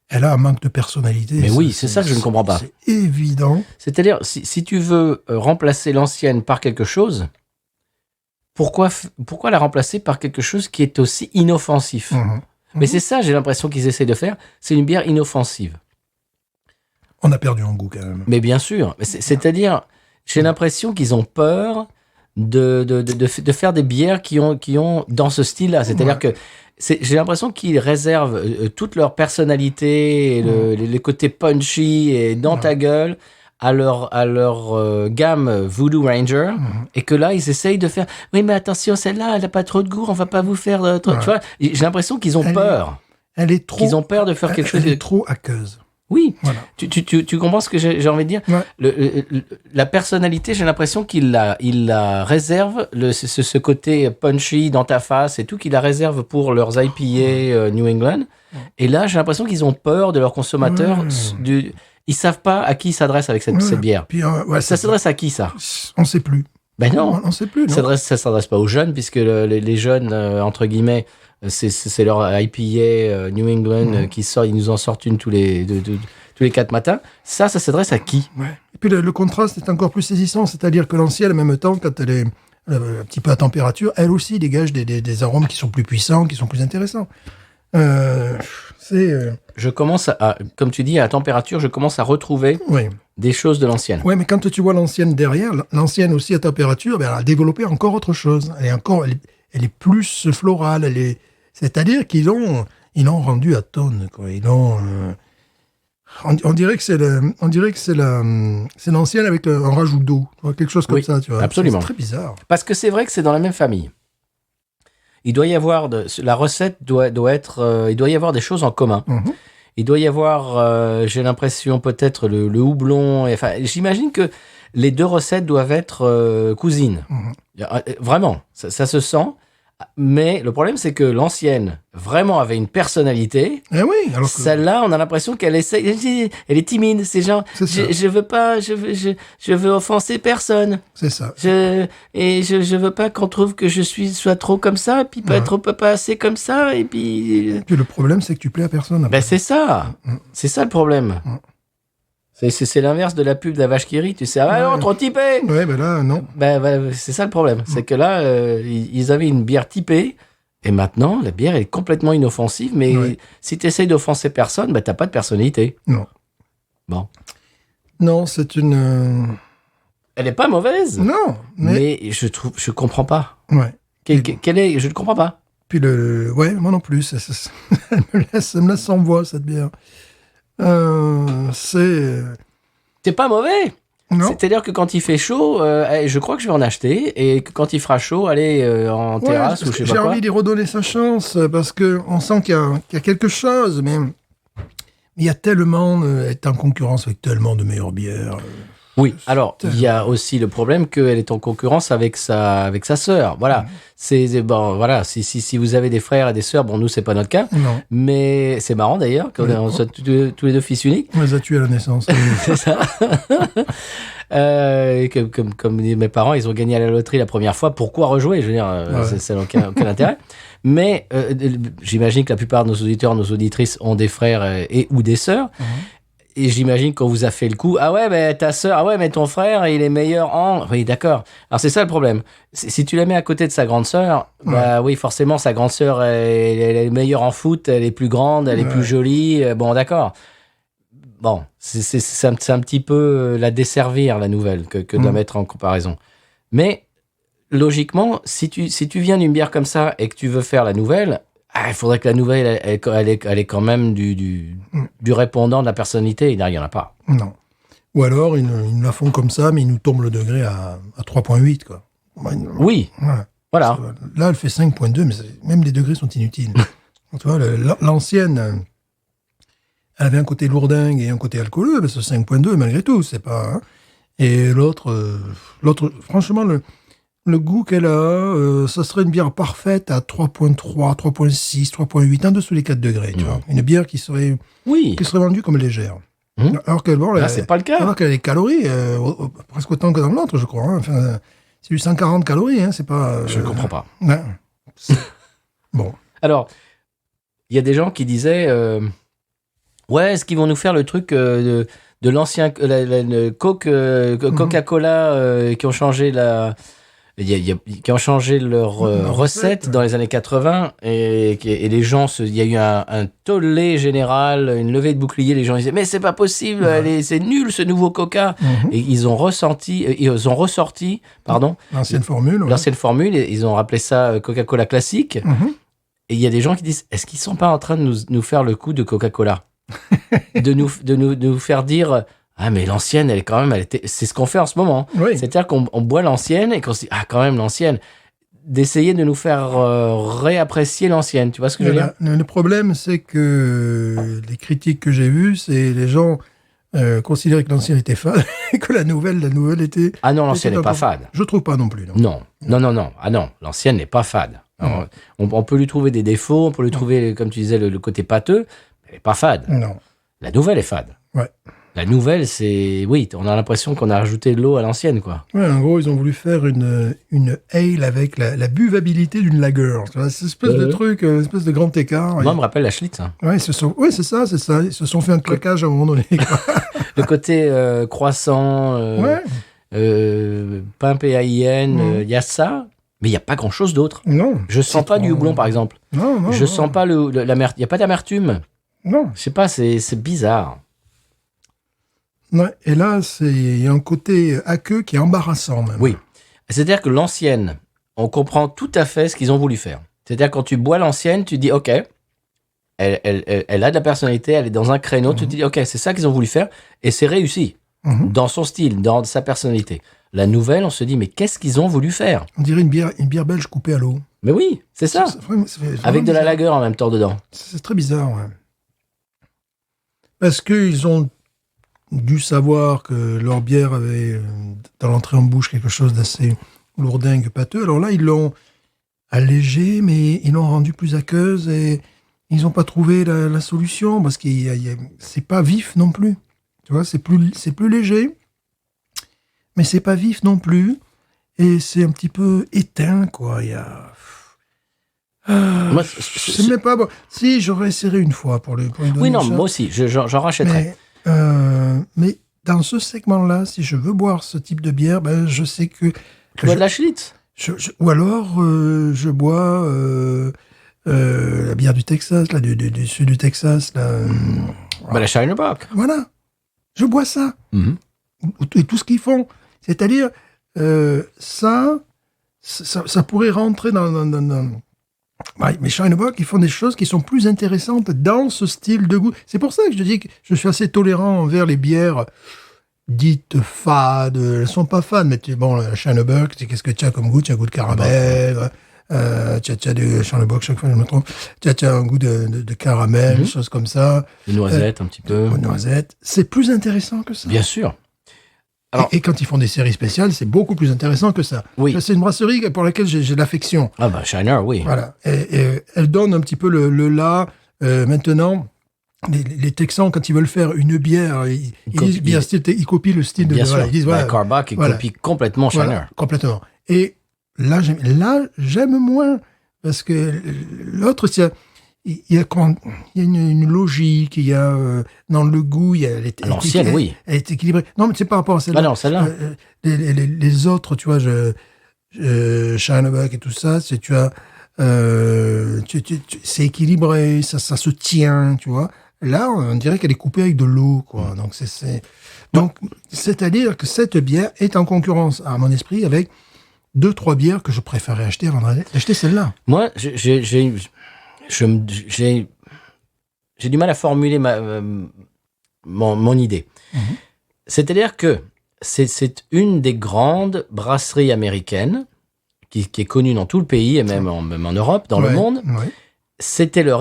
elle a un manque de personnalité. Mais oui, c'est ça que je ne comprends pas. C'est évident. C'est-à-dire, si tu veux remplacer l'ancienne par quelque chose, pourquoi la remplacer par quelque chose qui est aussi inoffensif? Mhm. Mais c'est ça, j'ai l'impression qu'ils essayent de faire. C'est une bière inoffensive. On a perdu en goût quand même. Mais bien sûr. Mais c'est-à-dire, j'ai l'impression qu'ils ont peur de faire des bières qui ont dans ce style-là. C'est-à-dire que j'ai l'impression qu'ils réservent toute leur personnalité, et les côtés punchy et dans ta gueule à leur gamme Voodoo Ranger, et que là, ils essayent de faire « Oui, mais attention, celle-là, elle n'a pas trop de goût, on va pas vous faire... trop... Tu vois, j'ai l'impression qu'ils ont peur. Elle est trop... Qu'ils ont peur de faire quelque chose... Elle est trop aqueuse. Oui, Voilà. tu comprends ce que j'ai envie de dire? Ouais. La personnalité, j'ai l'impression qu'il la réserve, ce côté punchy dans ta face et tout, qu'il la réserve pour leurs IPA New England. Et là, j'ai l'impression qu'ils ont peur de leurs consommateurs. Ils savent pas à qui ils s'adressent avec cette bière. Puis, Ça s'adresse à qui, ça? On ne sait plus. Ben non, On ne sait plus. ça s'adresse pas aux jeunes, puisque les jeunes, entre guillemets, c'est leur IPA New England qui sort, ils nous en sortent une tous les 4 matins. Ça s'adresse à qui? Ouais. Et puis le contraste est encore plus saisissant, c'est-à-dire que l'ancienne, en même temps, quand elle est un petit peu à température, elle aussi dégage des arômes qui sont plus puissants, qui sont plus intéressants. Je commence comme tu dis, à température, je commence à retrouver Oui. des choses de l'ancienne. Ouais, mais quand tu vois l'ancienne derrière, l'ancienne aussi à température, ben, elle a développé encore autre chose. Elle est plus florale. C'est-à-dire qu'ils l'ont rendu à tonne, quoi. On dirait que c'est l'ancienne avec un rajout d'eau, tu vois, quelque chose comme ça, tu vois. Absolument. C'est très bizarre. Parce que c'est vrai que c'est dans la même famille. Il doit y avoir la recette doit être, il doit y avoir des choses en commun. Il doit y avoir, j'ai l'impression peut-être le houblon. Enfin, j'imagine que les deux recettes doivent être cousines. Vraiment, ça se sent. Mais le problème, c'est que l'ancienne vraiment avait une personnalité. Eh oui, alors que... Celle-là, on a l'impression qu'elle essaie, elle est timide. C'est genre, je veux pas, je veux offenser personne. C'est ça. Je veux pas qu'on trouve que soit trop comme ça, puis pas assez comme ça, et puis. Et puis le problème, c'est que tu plais à personne. Ben c'est ça, c'est ça le problème. C'est l'inverse de la pub de la vache qui rit, tu sais. Ah non, trop typé. Ouais, ben là, non. Ben, c'est ça le problème. C'est que là, ils avaient une bière typée, et maintenant, la bière est complètement inoffensive, mais si tu essayes d'offenser personne, ben, t'as pas de personnalité. Non. Bon. Non, c'est une... Elle est pas mauvaise. Non, mais je comprends pas. Ouais. Je ne comprends pas. Puis ouais, moi non plus. Elle me laisse sans voix, cette bière. C'est... C'est pas mauvais. Non. C'est-à-dire que quand il fait chaud, je crois que je vais en acheter, et que quand il fera chaud, aller en Ouais, terrasse ou je sais pas j'ai quoi. envie d'y redonner sa chance parce que on sent qu'il y a quelque chose, mais il y a tellement, est en concurrence avec tellement de meilleures bières. Oui, alors il y a aussi le problème qu'elle est en concurrence avec sa sœur. Voilà, bon, voilà. Si vous avez des frères et des sœurs, bon, nous c'est pas notre cas, Non, mais c'est marrant d'ailleurs qu'on soit tous les deux fils uniques. on les a tués à la naissance. C'est ça. Et comme disent mes parents, ils ont gagné à la loterie la première fois. Pourquoi rejouer? Je veux dire, Ouais. ça n'a aucun intérêt. Mais j'imagine que la plupart de nos auditeurs, nos auditrices ont des frères et ou des sœurs. Et j'imagine qu'on vous a fait le coup. Ah ouais, mais ta sœur, ah ouais, mais ton frère, il est meilleur en... Oui, d'accord. Alors c'est ça le problème. Si tu la mets à côté de sa grande sœur, bah oui, forcément, sa grande sœur, elle est meilleure en foot, elle est plus grande, elle est plus jolie. Bon, d'accord. Bon, c'est un petit peu la desservir, la nouvelle, que de la mettre en comparaison. Mais logiquement, si tu viens d'une bière comme ça et que tu veux faire la nouvelle, il faudrait que la nouvelle, elle est quand même du répondant de la personnalité. Il n'y en a pas. Non. Ou alors, ils nous la font comme ça, mais ils nous tombent le degré à 3,8, quoi. Oui, voilà. Là, elle fait 5,2, mais même les degrés sont inutiles. Tu vois, l'ancienne, elle avait un côté lourdingue et un côté alcooleux, mais c'est 5,2 malgré tout, c'est pas... hein. Et l'autre, franchement, le goût qu'elle a, ça serait une bière parfaite à 3,3, 3,6, 3,8, en dessous des 4 degrés, tu vois. Une bière qui serait vendue comme légère. Alors que, bon, Là, c'est pas le cas. alors qu'elle a des calories, presque autant que dans l'autre, je crois. Hein. Enfin, c'est du 140 calories, hein, c'est pas... Je ne comprends pas. Ouais. Bon. Alors, il y a des gens qui disaient ouais, est-ce qu'ils vont nous faire le truc de l'ancien Coca-Cola qui ont changé qui ont changé leur recette dans les années 80 et les gens, il y a eu un tollé général, une levée de bouclier. Les gens disaient mais c'est pas possible, c'est nul ce nouveau Coca. Et ils ont ressorti, pardon, L'ancienne formule. Ouais. l'ancienne formule. Et ils ont rappelé ça Coca-Cola classique. Et il y a des gens qui disent est-ce qu'ils sont pas en train de nous faire le coup de Coca-Cola, de nous faire dire ah mais l'ancienne c'est ce qu'on fait en ce moment. Oui. C'est-à-dire qu'on boit l'ancienne et qu'on se dit ah quand même l'ancienne, d'essayer de nous faire réapprécier l'ancienne, tu vois ce que je veux dire? Le problème, c'est que les critiques que j'ai vues, c'est les gens considéraient que l'ancienne était fade et que la nouvelle était... Ah non, l'ancienne était n'est pas encore- fade. Je trouve pas non plus. Non. Non. Ah non, l'ancienne n'est pas fade. Alors, on peut lui trouver des défauts, on peut lui trouver, comme tu disais, le côté pâteux, mais elle n'est pas fade. Non. La nouvelle est fade. Ouais. La nouvelle, c'est... Oui, on a l'impression qu'on a rajouté de l'eau à l'ancienne, quoi. Ouais, en gros, ils ont voulu faire une ale avec la buvabilité d'une lager. Tu vois, cette espèce de truc, une espèce de grand écart. Moi, on me rappelle la Schlitz. Hein. Ouais, c'est ça. Ils se sont fait un claquage à un moment donné. Le côté croissant, Ouais. pain PAIN, il y a ça, mais il n'y a pas grand-chose d'autre. Non. Je sens pas du houblon, par exemple. Non. Je sens pas l'amertume. Il n'y a pas d'amertume. Non. Je sais pas, c'est bizarre. Ouais, et là, il y a un côté aqueux qui est embarrassant, même. Oui. C'est-à-dire que l'ancienne, on comprend tout à fait ce qu'ils ont voulu faire. C'est-à-dire quand tu bois l'ancienne, tu dis OK, elle a de la personnalité, elle est dans un créneau, tu te dis OK, c'est ça qu'ils ont voulu faire, et c'est réussi. Dans son style, dans sa personnalité. La nouvelle, on se dit mais qu'est-ce qu'ils ont voulu faire? On dirait une bière belge coupée à l'eau. Mais oui, c'est ça. C'est vraiment Avec de la bizarre. lager en même temps dedans. C'est très bizarre, ouais. Parce qu'ils ont dû savoir que leur bière avait dans l'entrée en bouche quelque chose d'assez lourdingue, pâteux. Alors là, ils l'ont allégé, mais ils l'ont rendu plus aqueuse et ils n'ont pas trouvé la solution parce que c'est pas vif non plus. Tu vois, c'est plus léger, mais c'est pas vif non plus et c'est un petit peu éteint, quoi. Il y a... Moi, je sais même pas. Bon, si, j'aurais essayé une fois pour lui donner oui, non, une chance. moi aussi, j'en rachèterais. Mais dans ce segment-là, si je veux boire ce type de bière, ben, je sais que... Tu bois de la Schlitz? Ou alors, je bois la bière du Texas, là, du sud du Texas. Là, Bah, la Shinerbach. voilà. Je bois ça. Et tout ce qu'ils font. C'est-à-dire, ça pourrait rentrer Ouais, mais Shinebuck, ils font des choses qui sont plus intéressantes dans ce style de goût. C'est pour ça que je te dis que je suis assez tolérant envers les bières dites fades. Elles sont pas fades, mais bon, le Shinebuck, qu'est-ce que tu as comme goût? Tu as un goût de caramel. Tu as du Shinebuck, chaque fois je me trompe. Tu as un goût de caramel, des choses comme ça. Des noisettes, un petit peu. Des noisettes. C'est plus intéressant que ça. Bien sûr. Alors- Et quand ils font des séries spéciales, c'est beaucoup plus intéressant que ça. Oui. C'est une brasserie pour laquelle j'ai de l'affection. Ah bah, Shiner, oui. Voilà. Et elle donne un petit peu le là. Maintenant, les Texans, quand ils veulent faire une bière, ils disent bière style, ils copient le style de. Bien sûr. Voilà, ils disent, voilà, Carbach, il voilà. copie complètement Shiner. Voilà, complètement. Et là, j'aime moins. Parce que l'autre, il y a une logique, il y a dans le goût, elle est L'ancienne, oui. Elle est équilibrée. Non, mais c'est par rapport à celle-là. Ah non, celle-là. Les autres, tu vois, Shinebuck et tout ça, c'est équilibré, ça se tient, tu vois. Là, on dirait qu'elle est coupée avec de l'eau, quoi. Donc, donc, c'est-à-dire que cette bière est en concurrence, à mon esprit, avec 2-3 bières que je préférais acheter avant d'acheter celle-là. Moi, j'ai du mal à formuler mon idée. C'est-à-dire que c'est une des grandes brasseries américaines qui est connue dans tout le pays et même en Europe, dans le monde. Ouais. C'était leur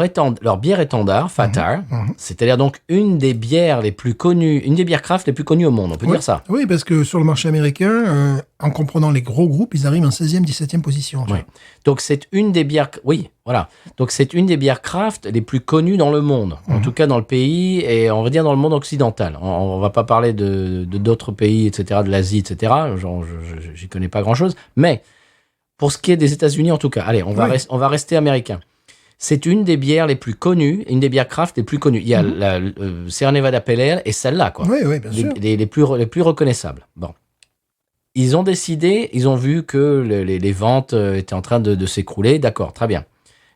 bière étendard, Fatar. C'est-à-dire donc une des bières les plus connues, une des bières craft les plus connues au monde, on peut dire ça. Oui, parce que sur le marché américain, en comprenant les gros groupes, ils arrivent en 16e, 17e position. Oui. Donc c'est une des bières, oui, voilà. Donc c'est une des bières craft les plus connues dans le monde, en tout cas dans le pays et on va dire dans le monde occidental. On va pas parler de d'autres pays, etc., de l'Asie, etc. Genre, j'y connais pas grand-chose, mais pour ce qui est des États-Unis, en tout cas, allez, on va rester américain. C'est une des bières les plus connues, une des bières craft les plus connues. Il y a la Sierra Nevada Pale Ale et celle-là, quoi. Oui, bien sûr. Les plus reconnaissables. Bon. Ils ont décidé, ils ont vu que les ventes étaient en train de s'écrouler. D'accord, très bien.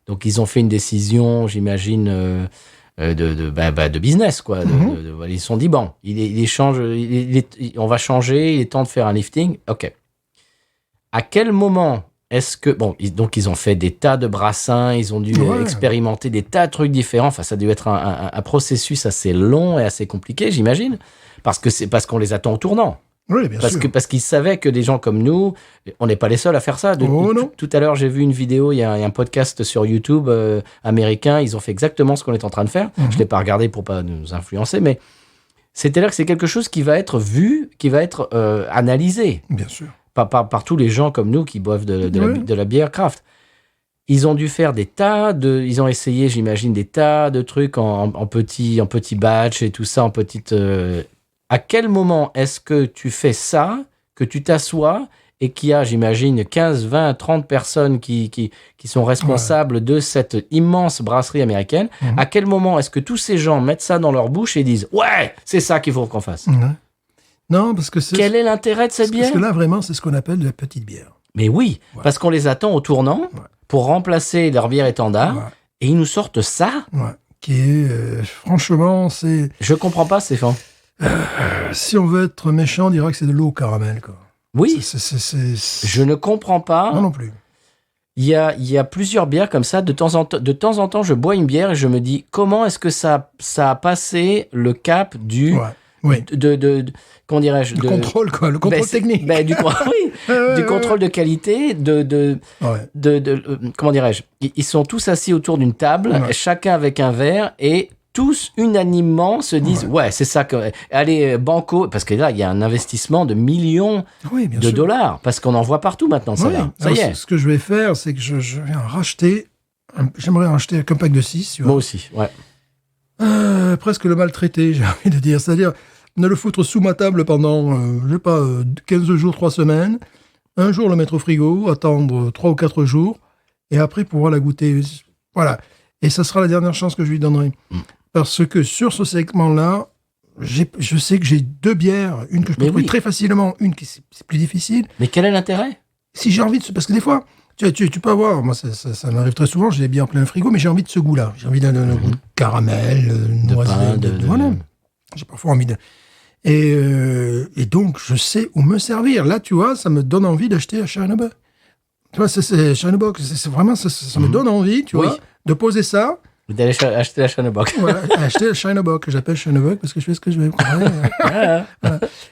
Donc, ils ont fait une décision, j'imagine, de business, quoi. Ils se sont dit, bon, on va changer, il est temps de faire un lifting. OK. À quel moment est-ce que... Bon, donc ils ont fait des tas de brassins, ils ont dû expérimenter des tas de trucs différents. Enfin, ça a dû être un processus assez long et assez compliqué, j'imagine. Parce qu'on les attend au tournant. Oui, bien sûr. Parce qu'ils savaient que des gens comme nous, on n'est pas les seuls à faire ça. Non. Tout à l'heure, j'ai vu une vidéo, il y a un podcast sur YouTube américain, ils ont fait exactement ce qu'on est en train de faire. Je ne l'ai pas regardé pour pas nous influencer, mais c'est-à-dire que c'est quelque chose qui va être vu, qui va être analysé. Bien sûr. Par tous les gens comme nous qui boivent de la bière craft. Ils ont dû faire ils ont essayé, j'imagine, des tas de trucs en petit batch et tout ça, en petite... À quel moment est-ce que tu fais ça, que tu t'assois et qu'il y a, j'imagine, 15, 20, 30 personnes qui sont responsables de cette immense brasserie américaine. À quel moment est-ce que tous ces gens mettent ça dans leur bouche et disent « Ouais, c'est ça qu'il faut qu'on fasse ». Non, parce que Quel est l'intérêt de cette bière? Parce que là, vraiment, c'est ce qu'on appelle de la petite bière. Mais oui, parce qu'on les attend au tournant pour remplacer leur bière étendard et ils nous sortent ça. Qui est, franchement, c'est... Je comprends pas, Stéphane. Si on veut être méchant, on dira que c'est de l'eau au caramel, quoi. Oui, c'est... je ne comprends pas. Non plus. Il y a plusieurs bières comme ça. De temps en temps, je bois une bière et je me dis comment est-ce que ça a passé le cap du... comment dirais-je, le contrôle, quoi, le contrôle technique. Du contrôle de qualité, comment dirais-je, ils sont tous assis autour d'une table, chacun avec un verre et tous unanimement se disent c'est ça que allez banco, parce que là il y a un investissement de millions de dollars parce qu'on en voit partout maintenant ça y est. Ce que je vais faire, c'est que je vais en racheter. J'aimerais en acheter un pack de 6. Tu vois. Moi aussi, presque le maltraiter, j'ai envie de dire. C'est-à-dire, ne le foutre sous ma table pendant, 15 jours, 3 semaines. Un jour, le mettre au frigo, attendre 3 ou 4 jours, et après pouvoir la goûter. Voilà. Et ça sera la dernière chance que je lui donnerai. Parce que sur ce segment-là, je sais que j'ai 2 bières. Une que je peux trouver très facilement, une qui c'est plus difficile. Mais quel est l'intérêt? Si j'ai envie de... Parce que des fois... Tu peux avoir, moi ça m'arrive très souvent, j'ai des bières plein frigo, mais j'ai envie de ce goût-là. J'ai envie d'un goût de caramel, de pain, voilà. J'ai parfois envie de... Et donc, je sais où me servir. Là, tu vois, ça me donne envie d'acheter un Shinebuck. Tu vois, c'est Shinebox, c'est vraiment, ça me donne envie, tu Oui. vois, de poser ça. D'aller acheter la Shinebox. Voilà, acheter le Shinebox, que j'appelle Shinebox parce que je fais ce que je veux. Voilà.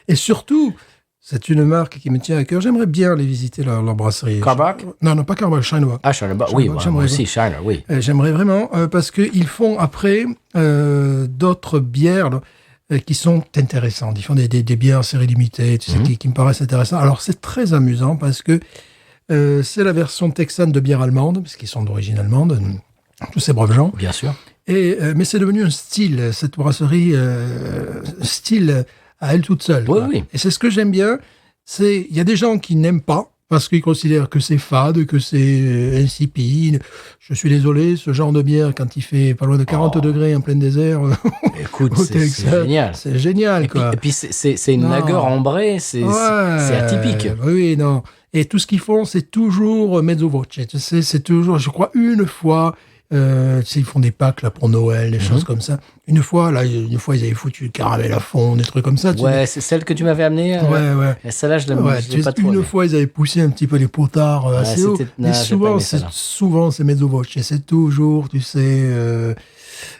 Et surtout, c'est une marque qui me tient à cœur. J'aimerais bien aller visiter leur brasserie. Carbach? Non, pas Carbach, Shinebox. Ah, Shinebox, oui, Shinebox, moi aussi, Shiner, oui. J'aimerais vraiment, parce qu'ils font après d'autres bières là, qui sont intéressantes. Ils font des bières en série limitée, tu sais, qui me paraissent intéressantes. Alors, c'est très amusant parce que c'est la version texane de bière allemande, parce qu'ils sont d'origine allemande, tous ces braves gens. Bien sûr. Mais c'est devenu un style, cette brasserie, style à elle toute seule. Oui, quoi. oui. Et c'est ce que j'aime bien. Il y a des gens qui n'aiment pas parce qu'ils considèrent que c'est fade, que c'est insipide. Je suis désolé, ce genre de bière, quand il fait pas loin de 40 degrés en plein désert, Écoute, au c'est Texas, génial. c'est génial, quoi. Et puis c'est une Non. lager ambrée, c'est atypique. Oui, non. Et tout ce qu'ils font, c'est toujours mezzo voce. Tu sais, c'est toujours, je crois, une fois, tu sais, ils font des packs là pour Noël, des choses comme ça. Une fois, ils avaient foutu le caramel à fond, des trucs comme ça. Ouais, c'est celle que tu m'avais amenée. Ouais. Et celle-là, je Ouais, l'ai pas trop une aimée. fois, ils avaient poussé un petit peu les potards assez haut. c'était- Mais non, j'ai pas aimé celle-là. souvent, c'est mezzo voce. C'est toujours, tu sais,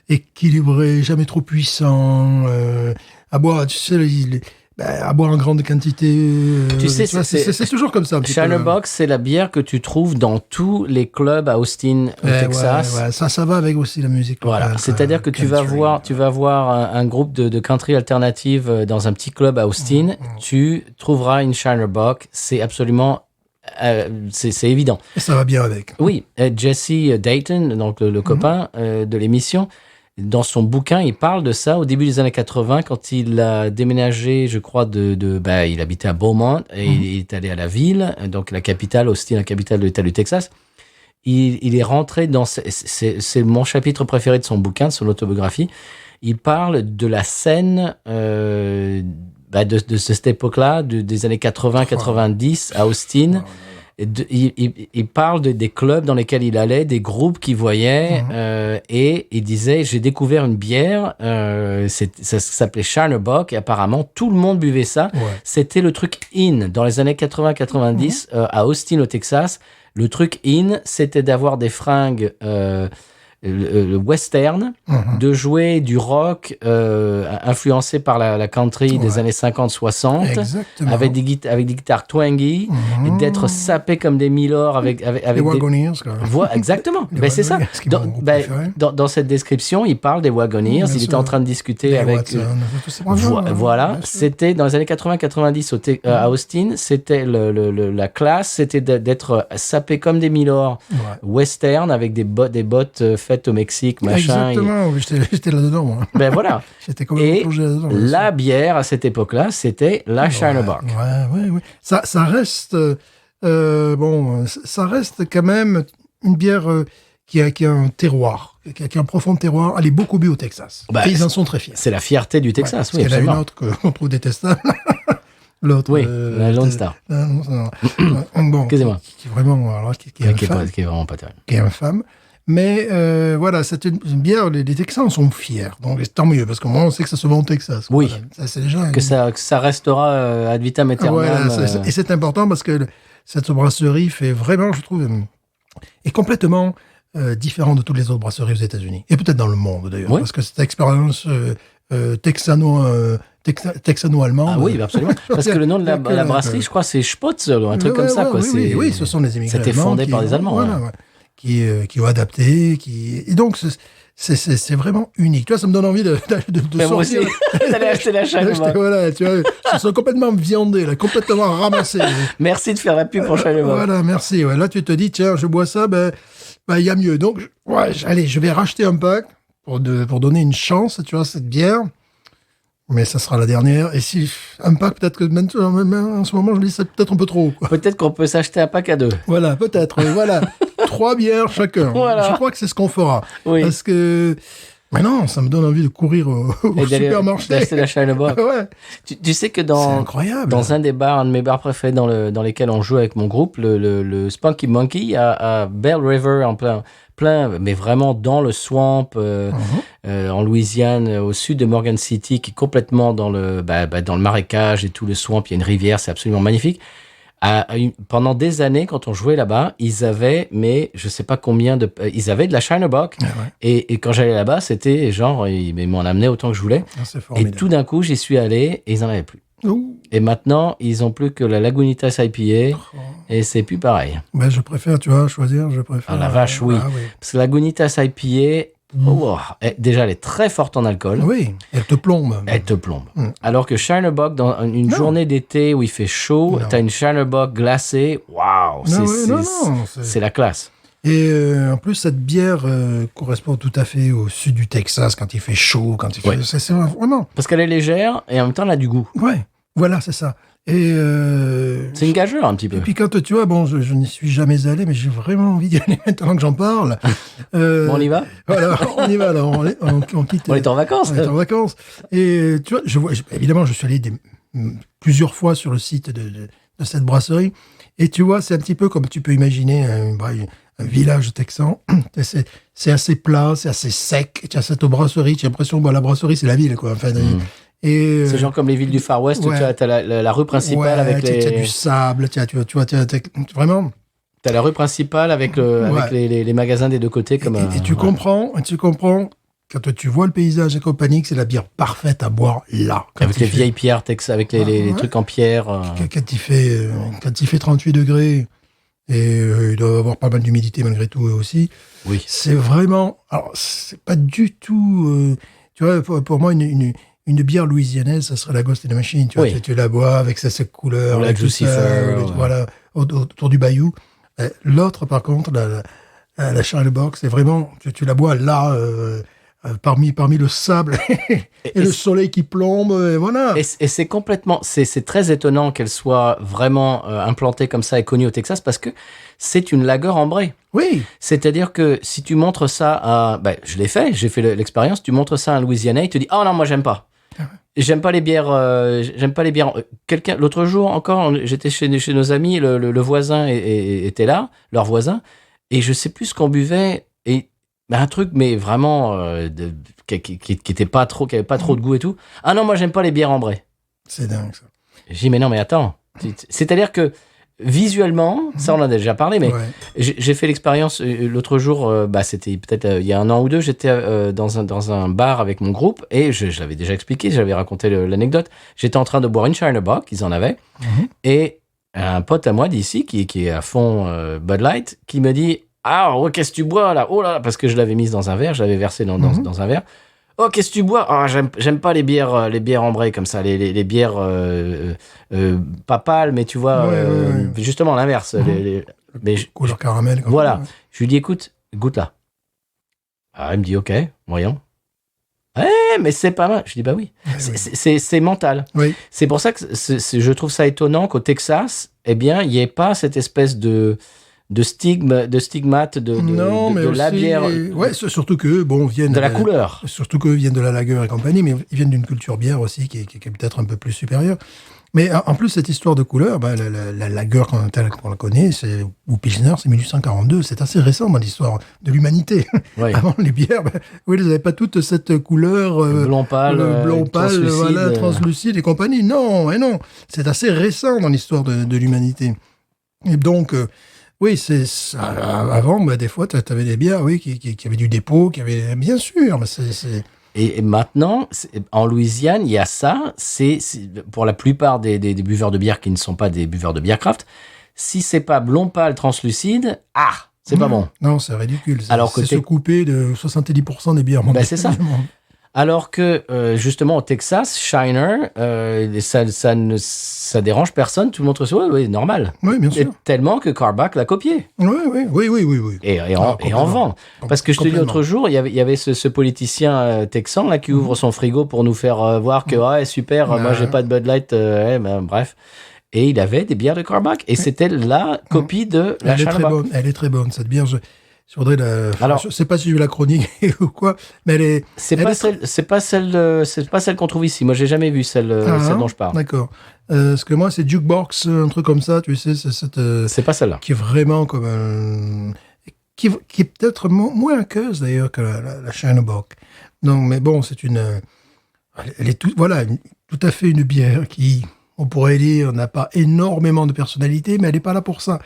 équilibré, jamais trop puissant. À boire, tu sais, à boire en grande quantité. Tu sais, vois, c'est toujours comme ça. un petit peu. Shinerbox, c'est la bière que tu trouves dans tous les clubs à Austin, au Texas. Ouais, ça va avec aussi la musique. Voilà, locale, c'est-à-dire que tu vas voir un groupe de country alternative dans un petit club à Austin, tu trouveras une Shinerbox, c'est absolument, c'est évident. Et ça va bien avec. Oui, Jesse Dayton, donc le copain de l'émission, dans son bouquin, il parle de ça au début des années 80, quand il a déménagé, je crois, il habitait à Beaumont et il est allé à la ville, donc la capitale, Austin, la capitale de l'État du Texas. Il est rentré dans... C'est mon chapitre préféré de son bouquin, de son autobiographie. Il parle de la scène de cette époque-là, des années 80-90 à Austin. Il parle des clubs dans lesquels il allait, des groupes qu'il voyait, et il disait, j'ai découvert une bière, ça s'appelait Shinerbox, et apparemment tout le monde buvait ça. Ouais. C'était le truc in dans les années 80-90 à Austin au Texas. Le truc in, c'était d'avoir des fringues le western, de jouer du rock influencé par la country des années 50-60, Exactement. avec des guitares twangy, et d'être sapé comme des Milors avec Les des... Wagoneers, quoi. Exactement. Les Ben, c'est ça. Wagoneers, ce qui est mon groupe préféré. Dans cette description, il parle des Wagoneers. Bien Il était sûr. en train de discuter Les avec... Watson, tous ces braves gens, Voilà, bien sûr. c'était dans les années 80-90 à Austin, c'était la classe, c'était d'être sapé comme des Milors Ouais. western avec des bottes faites au Mexique, machin. Exactement, oui, j'étais là-dedans, moi. Ben voilà. J'étais complètement Et plongé là-dedans. la bière à cette époque-là, c'était la Shinerbox. Ouais. Ça reste, ça reste quand même une bière qui a un terroir, qui a un profond terroir. Elle est beaucoup bu au Texas. Bah, et ils en sont très fiers. C'est la fierté du Texas, Parce oui, qu'il y en a une absolument. autre qu'on trouve détestable. L'autre. Oui, la Lone Star. Bon, Excusez-moi. qui est vraiment, alors, qui est infâme. Qui est vraiment pas terrible. Qui est infâme. Mais voilà, c'est une bière, les Texans sont fiers. Donc tant mieux, parce qu'au moins on sait que ça se vend au Texas. Oui. Voilà. Ça, c'est déjà Que ça restera ad vitam aeternam. Voilà, et c'est important parce que cette brasserie fait vraiment, je trouve, est complètement différent de toutes les autres brasseries aux États-Unis. Et peut-être dans le monde d'ailleurs. Oui. Parce que cette expérience texano-allemande. Ah oui, absolument. Parce que le nom de la brasserie, je crois, c'est Spotzel ou un truc comme ça. Quoi. Oui, ce sont des immigrés. C'était allemands fondé qui- par des Allemands. voilà, ouais. ouais, qui ont adapté. Et donc, c'est vraiment unique. Tu vois, ça me donne envie de Mais moi aussi, sortir. t'allais acheter la Shinerbox. Voilà, tu vois, ils sont complètement viandés, là, complètement ramassés. Merci de faire la pub pour Shinerbox. Voilà, merci. Ouais. Là, tu te dis, tiens, je bois ça, il y a mieux. Donc, allez, je vais racheter un pack pour donner une chance, tu vois, cette bière. Mais ça sera la dernière. Et si un pack, peut-être que même en ce moment, je dis, c'est peut-être un peu trop. Quoi. Peut-être qu'on peut s'acheter un pack à deux. Voilà, peut-être. Voilà. 3 bières chacun. Voilà. Je crois que c'est ce qu'on fera. Oui. Parce que... Mais non, ça me donne envie de courir au Et supermarché. d'acheter la Shinerbox. Ouais. Tu sais que C'est incroyable. dans un de mes bars préférés dans lesquels on joue avec mon groupe, le Spunky Monkey à Bell River, en plein, mais vraiment dans le swamp, en Louisiane, au sud de Morgan City, qui est complètement dans le marécage et tout le swamp. Il y a une rivière, c'est absolument magnifique. Pendant des années, quand on jouait là-bas, ils avaient, mais je sais pas combien ils avaient de la Shiner Bock. Ah ouais. Et quand j'allais là-bas, c'était genre, ils m'en amenaient autant que je voulais. Ah, c'est Et formidable. tout d'un coup, j'y suis allé et ils en avaient plus. Ouh. Et maintenant, ils ont plus que la Lagunitas IPA et c'est plus pareil. Ben, je préfère, tu vois, choisir, je préfère. Ah, la vache, oui. Ah, oui. Parce que la Lagunitas IPA, déjà, elle est très forte en alcool. Oui, elle te plombe. Elle te plombe. Mm. Alors que Shinerbock, dans une Non. journée d'été où il fait chaud, Non. t'as une Shinerbock glacée. Waouh, c'est la classe. Et en plus, cette bière correspond tout à fait au sud du Texas quand il fait chaud, quand il fait. Ouais. C'est vraiment. Parce qu'elle est légère et en même temps, elle a du goût. Ouais, voilà, c'est ça. Et, C'est une gageure un petit peu. et puis quand tu vois, bon, je n'y suis jamais allé, mais j'ai vraiment envie d'y aller maintenant que j'en parle. Bon, on y va. Voilà, on y va alors, on quitte. On est en vacances. On est en vacances. Et tu vois, évidemment, je suis allé plusieurs fois sur le site de cette brasserie. Et tu vois, c'est un petit peu comme tu peux imaginer un village texan. C'est assez plat, c'est assez sec. Tu as cette brasserie, tu as l'impression que la brasserie, c'est la ville, quoi. Enfin, et, C'est genre comme les villes du Far West où ouais. tu as la rue principale avec tu as du sable, tu vois, vraiment. T'as la rue principale avec les magasins des deux côtés. Comme Et tu comprends, quand tu vois le paysage et compagnie, que c'est la bière parfaite à boire là. Avec les vieilles pierres, avec les trucs en pierre. Quand il fait 38 degrés, et il doit y avoir pas mal d'humidité malgré tout aussi. Oui. C'est vraiment... Alors, c'est pas du tout... tu vois, pour moi, une bière louisianaise, ça serait la Ghost in the Machine. Tu vois, Oui. tu la bois avec sa couleur, Ou la avec tout Juicy ça, Fur, ouais. voilà, autour du bayou. L'autre, par contre, la Shinerbock, c'est vraiment... Tu la bois là... parmi le sable et le soleil qui plombe, et voilà. Et c'est complètement, c'est très étonnant qu'elle soit vraiment implantée comme ça et connue au Texas parce que c'est une lager ambrée. Oui, C'est-à-dire que si tu montres ça à, je l'ai fait, j'ai fait l'expérience, tu montres ça à un Louisianais, il te dit, oh non, moi j'aime pas. J'aime pas les bières, l'autre jour encore, j'étais chez nos amis, le voisin était là, leur voisin, et je sais plus ce qu'on buvait, et un truc, mais vraiment, qui était pas trop, qui avait pas trop de goût et tout. Ah non, moi j'aime pas les bières ambrées. c'est dingue ça. J'ai dit, mais non, mais attends. C'est-à-dire que visuellement, ça on en a déjà parlé, mais Ouais. j'ai fait l'expérience l'autre jour, c'était peut-être il y a 1 an ou 2, j'étais dans un bar avec mon groupe et je l'avais déjà expliqué, j'avais raconté l'anecdote. J'étais en train de boire une Shinerbock, ils en avaient, et un pote à moi d'ici qui est à fond Bud Light, qui me dit, ah, oh, qu'est-ce que tu bois là? Oh là, parce que je l'avais mise dans un verre, je l'avais versé dans un verre. Oh, qu'est-ce que tu bois? Ah, j'aime pas les bières ambrées comme ça, les bières pas pâles, mais tu vois, Ouais. justement l'inverse. Couleur caramel. Comme Voilà. ça. Je lui dis, écoute, goûte là. Ah, il me dit, ok, voyons. Eh, mais c'est pas mal. Je dis, bah oui. C'est mental. Oui. C'est pour ça que je trouve ça étonnant qu'au Texas, eh bien, il n'y ait pas cette espèce de stigmate Non, mais de aussi, la bière, ouais, surtout que viennent de la couleur. Surtout qu'eux viennent de la lager et compagnie, mais ils viennent d'une culture bière aussi qui est peut-être un peu plus supérieure. Mais en plus, cette histoire de couleur, la lager telle qu'on la connaît, ou Pilsner, c'est 1842. C'est assez récent dans l'histoire de l'humanité. Oui. Avant, les bières, oui, elles n'avaient pas toute cette couleur Blond pâle, translucide, voilà, translucide et compagnie. Non, et non. C'est assez récent dans l'histoire de l'humanité. Et donc... oui, c'est ça. Avant, des fois, tu avais des bières, oui, qui avaient du dépôt, qui avaient, bien sûr, mais c'est... Et maintenant, en Louisiane, il y a ça. C'est pour la plupart des buveurs de bière qui ne sont pas des buveurs de bière craft. Si c'est pas blond pâle translucide, c'est pas bon. Non, c'est ridicule. Alors c'est se couper de 70% des bières mondiales. C'est ça. Alors que, justement, au Texas, Shiner, ça dérange personne. Tout le monde trouve ça, oui, normal. Oui, bien Et sûr. tellement que Carback l'a copié. Oui. Et en vend. Parce que je te dis, l'autre jour, il y avait ce politicien texan là, qui ouvre son frigo pour nous faire voir que, ouais, super, moi, j'ai pas de Bud Light. Bref. Et il avait des bières de Carback. Et c'était la copie de la Elle est très Shinerbock. bonne. Elle est très bonne, cette bière. Je voudrais Alors, je sais pas si j'ai eu la chronique ou quoi, mais elle est... C'est pas celle qu'on trouve ici. Moi, j'ai jamais vu celle dont je parle. D'accord. Parce que moi, c'est Jukebox, un truc comme ça, tu sais, c'est cette... C'est pas celle-là. qui est vraiment comme un... qui est peut-être moins aqueuse, d'ailleurs, que la Shinerbock. Non, mais bon, c'est une... elle est tout à fait une bière qui on pourrait dire, n'a pas énormément de personnalité, mais elle n'est pas là pour ça.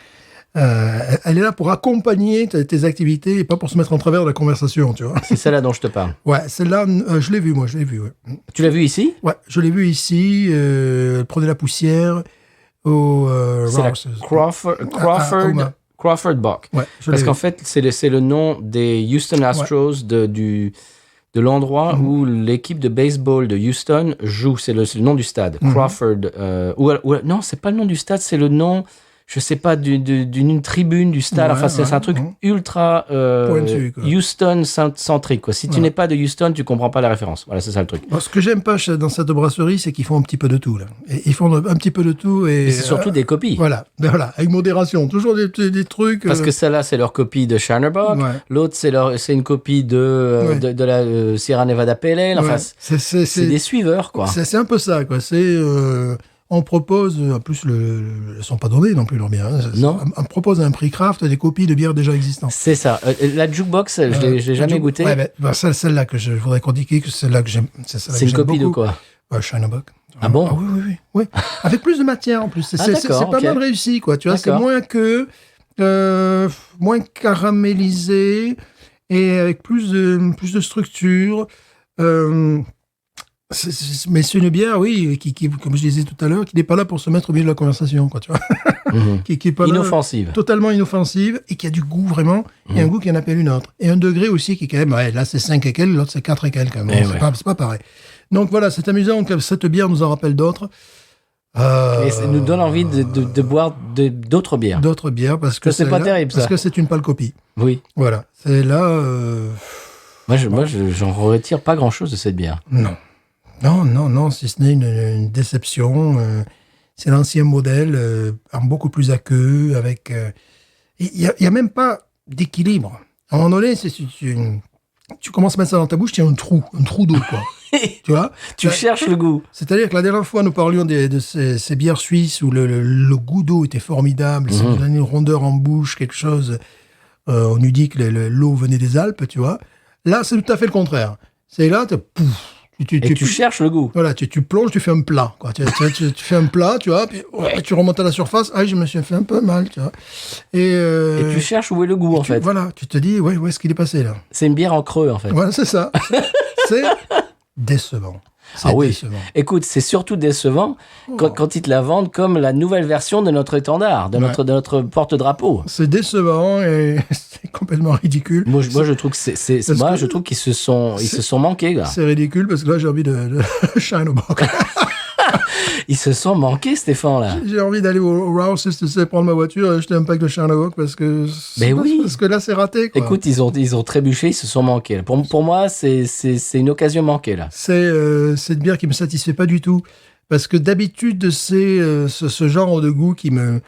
Elle est là pour accompagner tes activités et pas pour se mettre en travers de la conversation, tu vois. C'est celle-là dont je te parle. Ouais, celle-là, je l'ai vue, moi, ouais. Tu l'as vu ici? Ouais, je l'ai vue ici, elle prenait la poussière au C'est la Rouse's. Crawford Buck. Ouais, je l'ai Parce vue. qu'en fait, c'est le nom des Houston Astros de l'endroit où l'équipe de baseball de Houston joue. C'est le nom du stade. Crawford. Non, c'est pas le nom du stade, c'est le nom, je sais pas, d'une tribune du stade. Ouais, Enfin, c'est un truc ultra Pointu, quoi. Houston centrique, quoi. Si tu n'es pas de Houston, tu comprends pas la référence. Voilà, c'est ça le truc. Bon, ce que j'aime pas dans cette brasserie, c'est qu'ils font un petit peu de tout, là. Et ils font un petit peu de tout et... Et c'est surtout des copies. Voilà, ben voilà, avec modération. Toujours des trucs... Parce que celle-là, c'est leur copie de Shiner-Bock. Ouais. L'autre, c'est une copie Ouais. de la Sierra Nevada Pale Ale. Enfin, ouais, c'est des suiveurs, quoi. c'est un peu ça, quoi. On propose, en plus, elles sont pas données non plus, leurs bières. Hein. Non. On propose à un prix craft des copies de bières déjà existantes. C'est ça. La jukebox, je l'ai jamais goûté. Ouais, celle-là que je voudrais indiquer que c'est celle-là que j'aime. C'est une copie de quoi? Shiner-Bock. Ah bon? Ah oui. Avec plus de matière en plus. C'est d'accord, pas ok. mal réussi, quoi. Tu vois, c'est D'accord. moins caramélisé et avec plus de structure. Mais c'est une bière, oui, qui, comme je disais tout à l'heure, qui n'est pas là pour se mettre au milieu de la conversation, quoi, tu vois. Mhm. qui est pas là, Inoffensive. totalement inoffensive et qui a du goût vraiment, et un goût qui en appelle une autre. Et un degré aussi qui est quand même, ouais, là c'est 5 et quelques, l'autre c'est 4 et quelques. Bon, c'est pas pareil. Donc voilà, c'est amusant que cette bière nous en rappelle d'autres. Et ça nous donne envie de boire d'autres bières. D'autres bières parce que c'est pas terrible, ça. Parce que c'est une pâle copie. Oui. Voilà. C'est là, Moi, j'en retire pas grand-chose de cette bière. non, si ce n'est une déception. C'est l'ancien modèle, en beaucoup plus aqueux, avec... Il y a même pas d'équilibre. À un moment donné, tu commences à mettre ça dans ta bouche, tu as un trou d'eau, quoi. Tu vois? Tu cherches le goût. C'est-à-dire que la dernière fois, nous parlions de ces bières suisses où le goût d'eau était formidable, ça nous donnait une rondeur en bouche, quelque chose... on nous dit que l'eau venait des Alpes, tu vois. Là, c'est tout à fait le contraire. C'est là, pouf, Tu cherches le goût. voilà, tu plonges, tu fais un plat, quoi. Tu fais un plat, tu vois, puis ouais, tu remontes à la surface. Ah, je me suis fait un peu mal, tu vois. Et tu cherches où est le goût, en fait. Voilà, tu te dis, ouais, où est-ce qu'il est passé, là? C'est une bière en creux, en fait. Voilà, c'est ça. C'est décevant. C'est Ah oui. décevant. Écoute, c'est surtout décevant quand ils te la vendent comme la nouvelle version de notre étendard, de notre porte-drapeau. C'est décevant et c'est complètement ridicule. Moi, je trouve que je trouve qu'ils se sont manqués, là. C'est ridicule parce que là, j'ai envie de Shiner-Bock. Ils se sont manqués, Stéphane, là. J'ai envie d'aller au Rouse's, tu sais, prendre ma voiture et acheter un pack de Shiner-Bock parce que... Mais oui. Parce que là, c'est raté, quoi. Écoute, ils ont trébuché, ils se sont manqués. Pour moi, c'est une occasion manquée, là. C'est cette bière qui me satisfait pas du tout parce que d'habitude c'est ce genre de goût qui me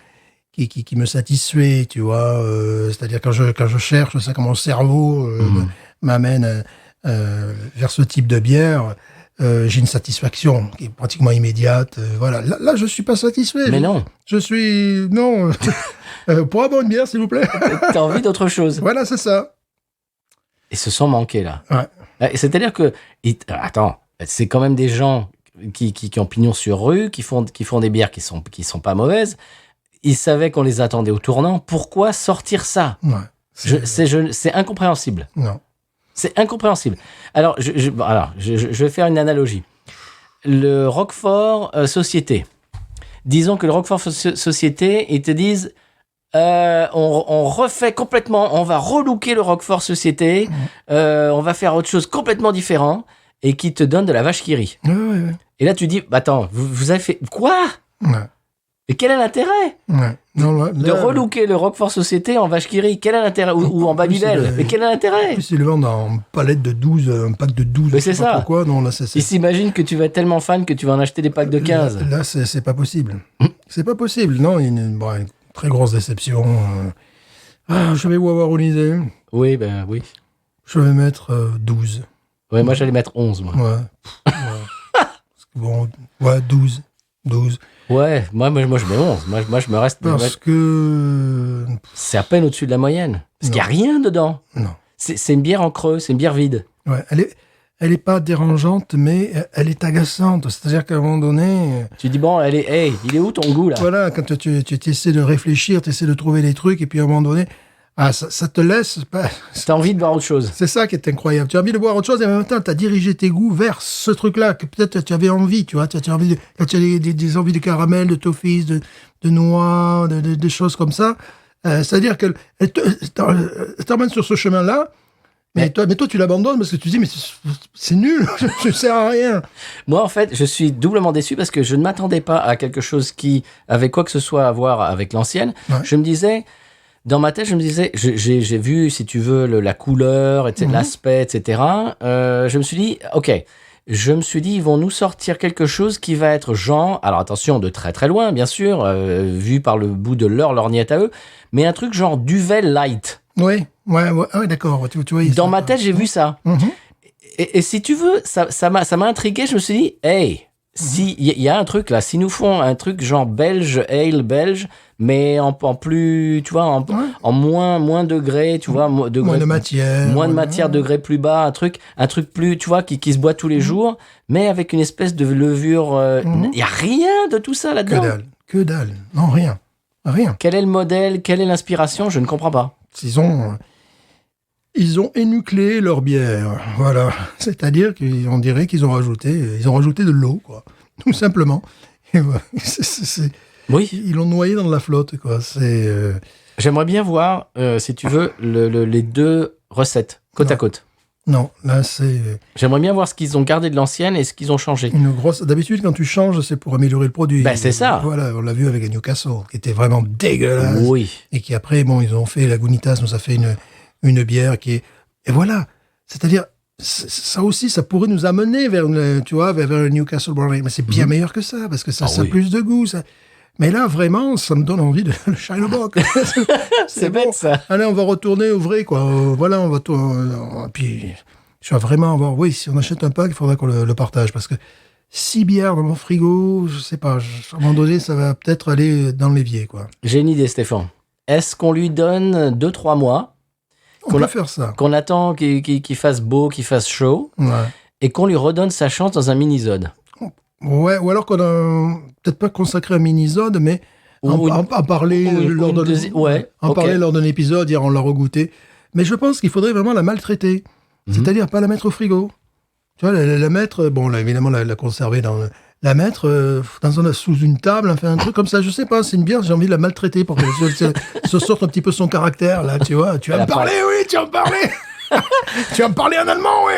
satisfait, tu vois. C'est-à-dire quand je cherche, c'est quand mon cerveau m'amène vers ce type de bière. J'ai une satisfaction qui est pratiquement immédiate. Voilà. Là, je suis pas satisfait. Mais non. Je suis non. Pour avoir une bière, s'il vous plaît. T'as envie d'autre chose. Voilà, c'est ça. Ils se sont manqués, là. Ouais. C'est-à-dire que... Attends, c'est quand même des gens qui ont pignon sur rue, qui font des bières qui sont pas mauvaises. Ils savaient qu'on les attendait au tournant. Pourquoi sortir ça? Ouais. C'est incompréhensible. Non. C'est incompréhensible. Alors, je vais faire une analogie. Le Roquefort Société. Disons que le Roquefort Société, ils te disent... on refait complètement, on va relooker le Roquefort Société, on va faire autre chose complètement différent, et qui te donne de la vache qui rit. Ouais. Et là, tu dis, bah, attends, vous avez fait quoi? Ouais. Et quel est l'intérêt Non, de relooker le Roquefort Société en vache qui rit? Quel est l'intérêt? Ou en Babybel? Mais quel est l'intérêt? En plus, ils le vendent en palette de 12, un pack de 12. Mais c'est ça. Pourquoi? Non, là, Ils s'imaginent que tu vas être tellement fan que tu vas en acheter des packs de 15. Là, c'est pas possible. C'est pas possible. Non, il y a une très grosse déception. Je vais vous avoir une idée. Oui, ben oui. Je vais mettre 12. Ouais, moi, j'allais mettre 11, moi. Ouais. Bon, ouais, 12. Ouais, moi je mets 11. Moi, je me reste... Parce que... C'est à peine au-dessus de la moyenne. Parce qu'il n'y a rien dedans. Non. C'est une bière en creux, c'est une bière vide. Ouais, elle est pas dérangeante, mais elle est agaçante. C'est-à-dire qu'à un moment donné, Tu dis, bon, hey, il est où ton goût, là? voilà, quand tu essaies de réfléchir, tu essaies de trouver des trucs, et puis à un moment donné, ça te laisse... T'as envie de voir autre chose. C'est ça qui est incroyable. Tu as envie de boire autre chose et en même temps, tu as dirigé tes goûts vers ce truc-là que peut-être tu avais envie, tu vois. Tu as envie quand tu as des envies de caramel, de toffees, de noix, des choses comme ça. C'est-à-dire qu'elle t'emmène sur ce chemin-là, mais toi, tu l'abandonnes parce que tu dis, mais c'est nul, ça ne sert à rien. Moi, en fait, je suis doublement déçu parce que je ne m'attendais pas à quelque chose qui avait quoi que ce soit à voir avec l'ancienne. Ouais. Je me disais, dans ma tête, j'ai vu, si tu veux, la couleur, etc., l'aspect, etc. Je me suis dit, ok, ils vont nous sortir quelque chose qui va être genre, alors attention, de très très loin, bien sûr, vu par le bout de leur lorgnette à eux, mais un truc genre duvel light. Oui, ouais, d'accord. Tu vois, Dans ma tête, j'ai vu ça. Mhm. Et si tu veux, ça m'a intrigué. Je me suis dit, hey, si il y a un truc là, s'ils nous font un truc genre belge, ale belge, mais en plus, tu vois, en moins degrés, tu vois, Moins de matière. moins de voilà. matière, degré plus bas, un truc plus, tu vois, qui se boit tous les jours, mais avec une espèce de levure. Il y a rien de tout ça là-dedans. Que dalle. Non, rien. Rien. Quel est le modèle? Quelle est l'inspiration? Je ne comprends pas. Ils ont énucléé leur bière, voilà. C'est-à-dire qu'on dirait qu'ils ont rajouté de l'eau, quoi. Tout simplement. Et voilà. Oui. Ils l'ont noyé dans de la flotte, quoi. J'aimerais bien voir, si tu veux, les deux recettes, côte à côte. Non, là, c'est J'aimerais bien voir ce qu'ils ont gardé de l'ancienne et ce qu'ils ont changé. une grosse... D'habitude, quand tu changes, c'est pour améliorer le produit. Ben, c'est ça. Voilà, on l'a vu avec la Newcastle, qui était vraiment dégueulasse. Oui. Et qui après, bon, ils ont fait la Gunitas, nous ça fait une bière qui est... Et voilà. C'est-à-dire, ça aussi, ça pourrait nous amener vers le Newcastle Brown Ale. Mais c'est bien meilleur que ça, parce que ça a plus de goût, ça. Mais là, vraiment, ça me donne envie de le Shiloh-Bock. C'est bête, ça. Allez, on va retourner au vrai, quoi. Voilà, on va tout... puis, je vais vraiment avoir... Oui, si on achète un pack, il faudrait qu'on le partage, parce que 6 bières dans mon frigo, je sais pas, à un moment donné, ça va peut-être aller dans l'évier, quoi. J'ai une idée, Stéphane. Est-ce qu'on lui donne 2-3 mois, On peut faire ça. qu'on attend qu'il fasse beau, qu'il fasse chaud, Ouais. et qu'on lui redonne sa chance dans un mini-zone? Ouais, ou alors qu'on a peut-être pas consacré un mini-zode, mais en parler lors d'un épisode, dire on l'a regouté. Mais je pense qu'il faudrait vraiment la maltraiter. C'est-à-dire pas la mettre au frigo. Tu vois, la mettre, bon, là, évidemment, la conserver la mettre sous une table, enfin, un truc comme ça, je sais pas, c'est une bière, j'ai envie de la maltraiter pour qu'elle se sorte un petit peu son caractère, là, tu vois. Tu vas me parler, oui, tu vas me parler. Tu vas me parler en allemand, oui.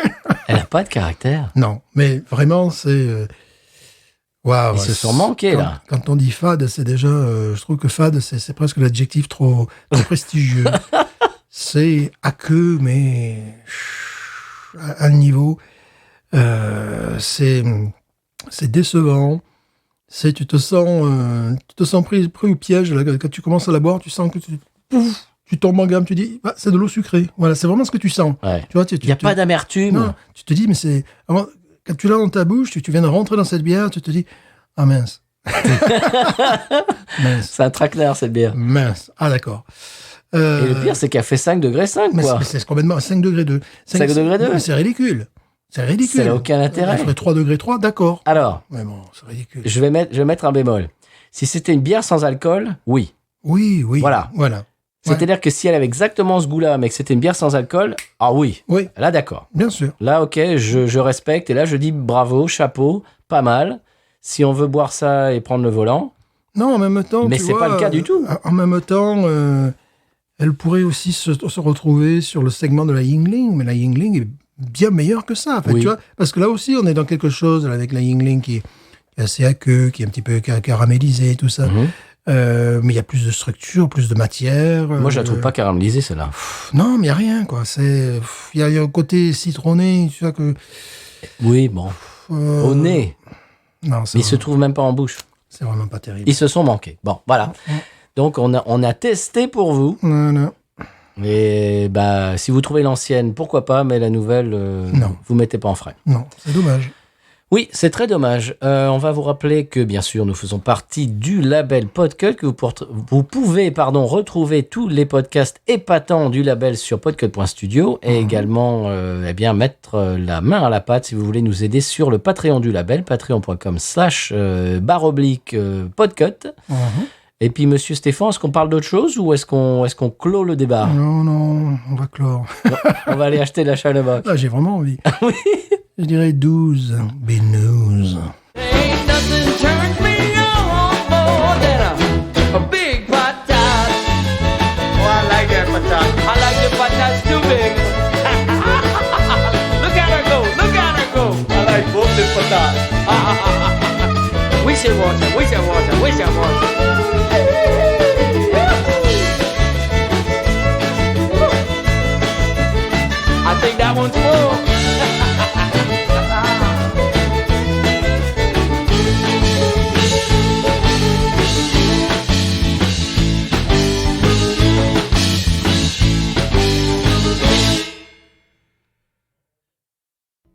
Elle n'a pas de caractère. Non, mais vraiment, c'est... Waouh, Ils se sont manqués, là. Quand on dit fade, c'est déjà... je trouve que fade, c'est presque l'adjectif trop prestigieux. C'est aqueux, mais à un niveau... c'est décevant. Tu te sens pris au piège. Là, quand tu commences à la boire, tu sens que tu tombes en gamme. Tu dis, c'est de l'eau sucrée. Voilà, c'est vraiment ce que tu sens. Ouais. Tu vois, Il n'y a pas d'amertume. Non, tu te dis, mais c'est... Quand tu l'as dans ta bouche, tu viens de rentrer dans cette bière, tu te dis, ah mince. Mince. C'est un traquenard, cette bière. Mince. Ah, d'accord. Et le pire, c'est qu'elle fait 5 degrés 5, Mais quoi. c'est complètement 5 degrés 2. 5 degrés 2. Mais c'est ridicule. C'est ridicule. Ça n'a aucun intérêt. Il ferait 3 degrés 3, d'accord. Alors, Mais bon, c'est ridicule. je vais mettre un bémol. Si c'était une bière sans alcool, oui. Oui. Voilà. C'est-à-dire que si elle avait exactement ce goût-là, mais que c'était une bière sans alcool, ah oui. Oui, Là, d'accord. bien sûr. Là, ok, je respecte. Et là, je dis bravo, chapeau, pas mal. Si on veut boire ça et prendre le volant. Non, en même temps, Mais tu c'est vois, pas le cas du tout. En même temps, elle pourrait aussi se retrouver sur le segment de la Yingling, mais la Yingling est bien meilleure que ça, en fait, Oui. tu vois, parce que là aussi, on est dans quelque chose là, avec la Yingling qui est assez aqueux, qui est un petit peu caramélisé, tout ça. Mhm. Mais il y a plus de structure, plus de matière. Moi, je la trouve pas caramélisée, celle-là. Non, mais il n'y a rien, quoi. Il y a un côté citronné, tu vois, que... Oui, bon. Au nez. Non, Mais il se trouve même pas en bouche. c'est vraiment pas terrible. Ils se sont manqués. Bon, voilà. Donc, on a testé pour vous. Non. Et si vous trouvez l'ancienne, pourquoi pas, mais la nouvelle, Non. vous mettez pas en frais. Non, c'est dommage. Oui, c'est très dommage. On va vous rappeler que, bien sûr, nous faisons partie du label Podcut, que vous pouvez retrouver tous les podcasts épatants du label sur podcut.studio et également mettre la main à la pâte si vous voulez nous aider sur le Patreon du label, patreon.com/podcut. Et puis, monsieur Stéphane, est-ce qu'on parle d'autre chose ou est-ce qu'on clôt le débat? Non, on va clore. On va aller acheter la Shadowbox. Là, j'ai vraiment envie. Oui. Je dirais 12 B-News. Ain't nothing turns me on more than a big patat. Oh, I like that patat. I like the patats too big. Look at her go, look at her go. I like both the patats. We should watch her, we should watch her, we should watch her.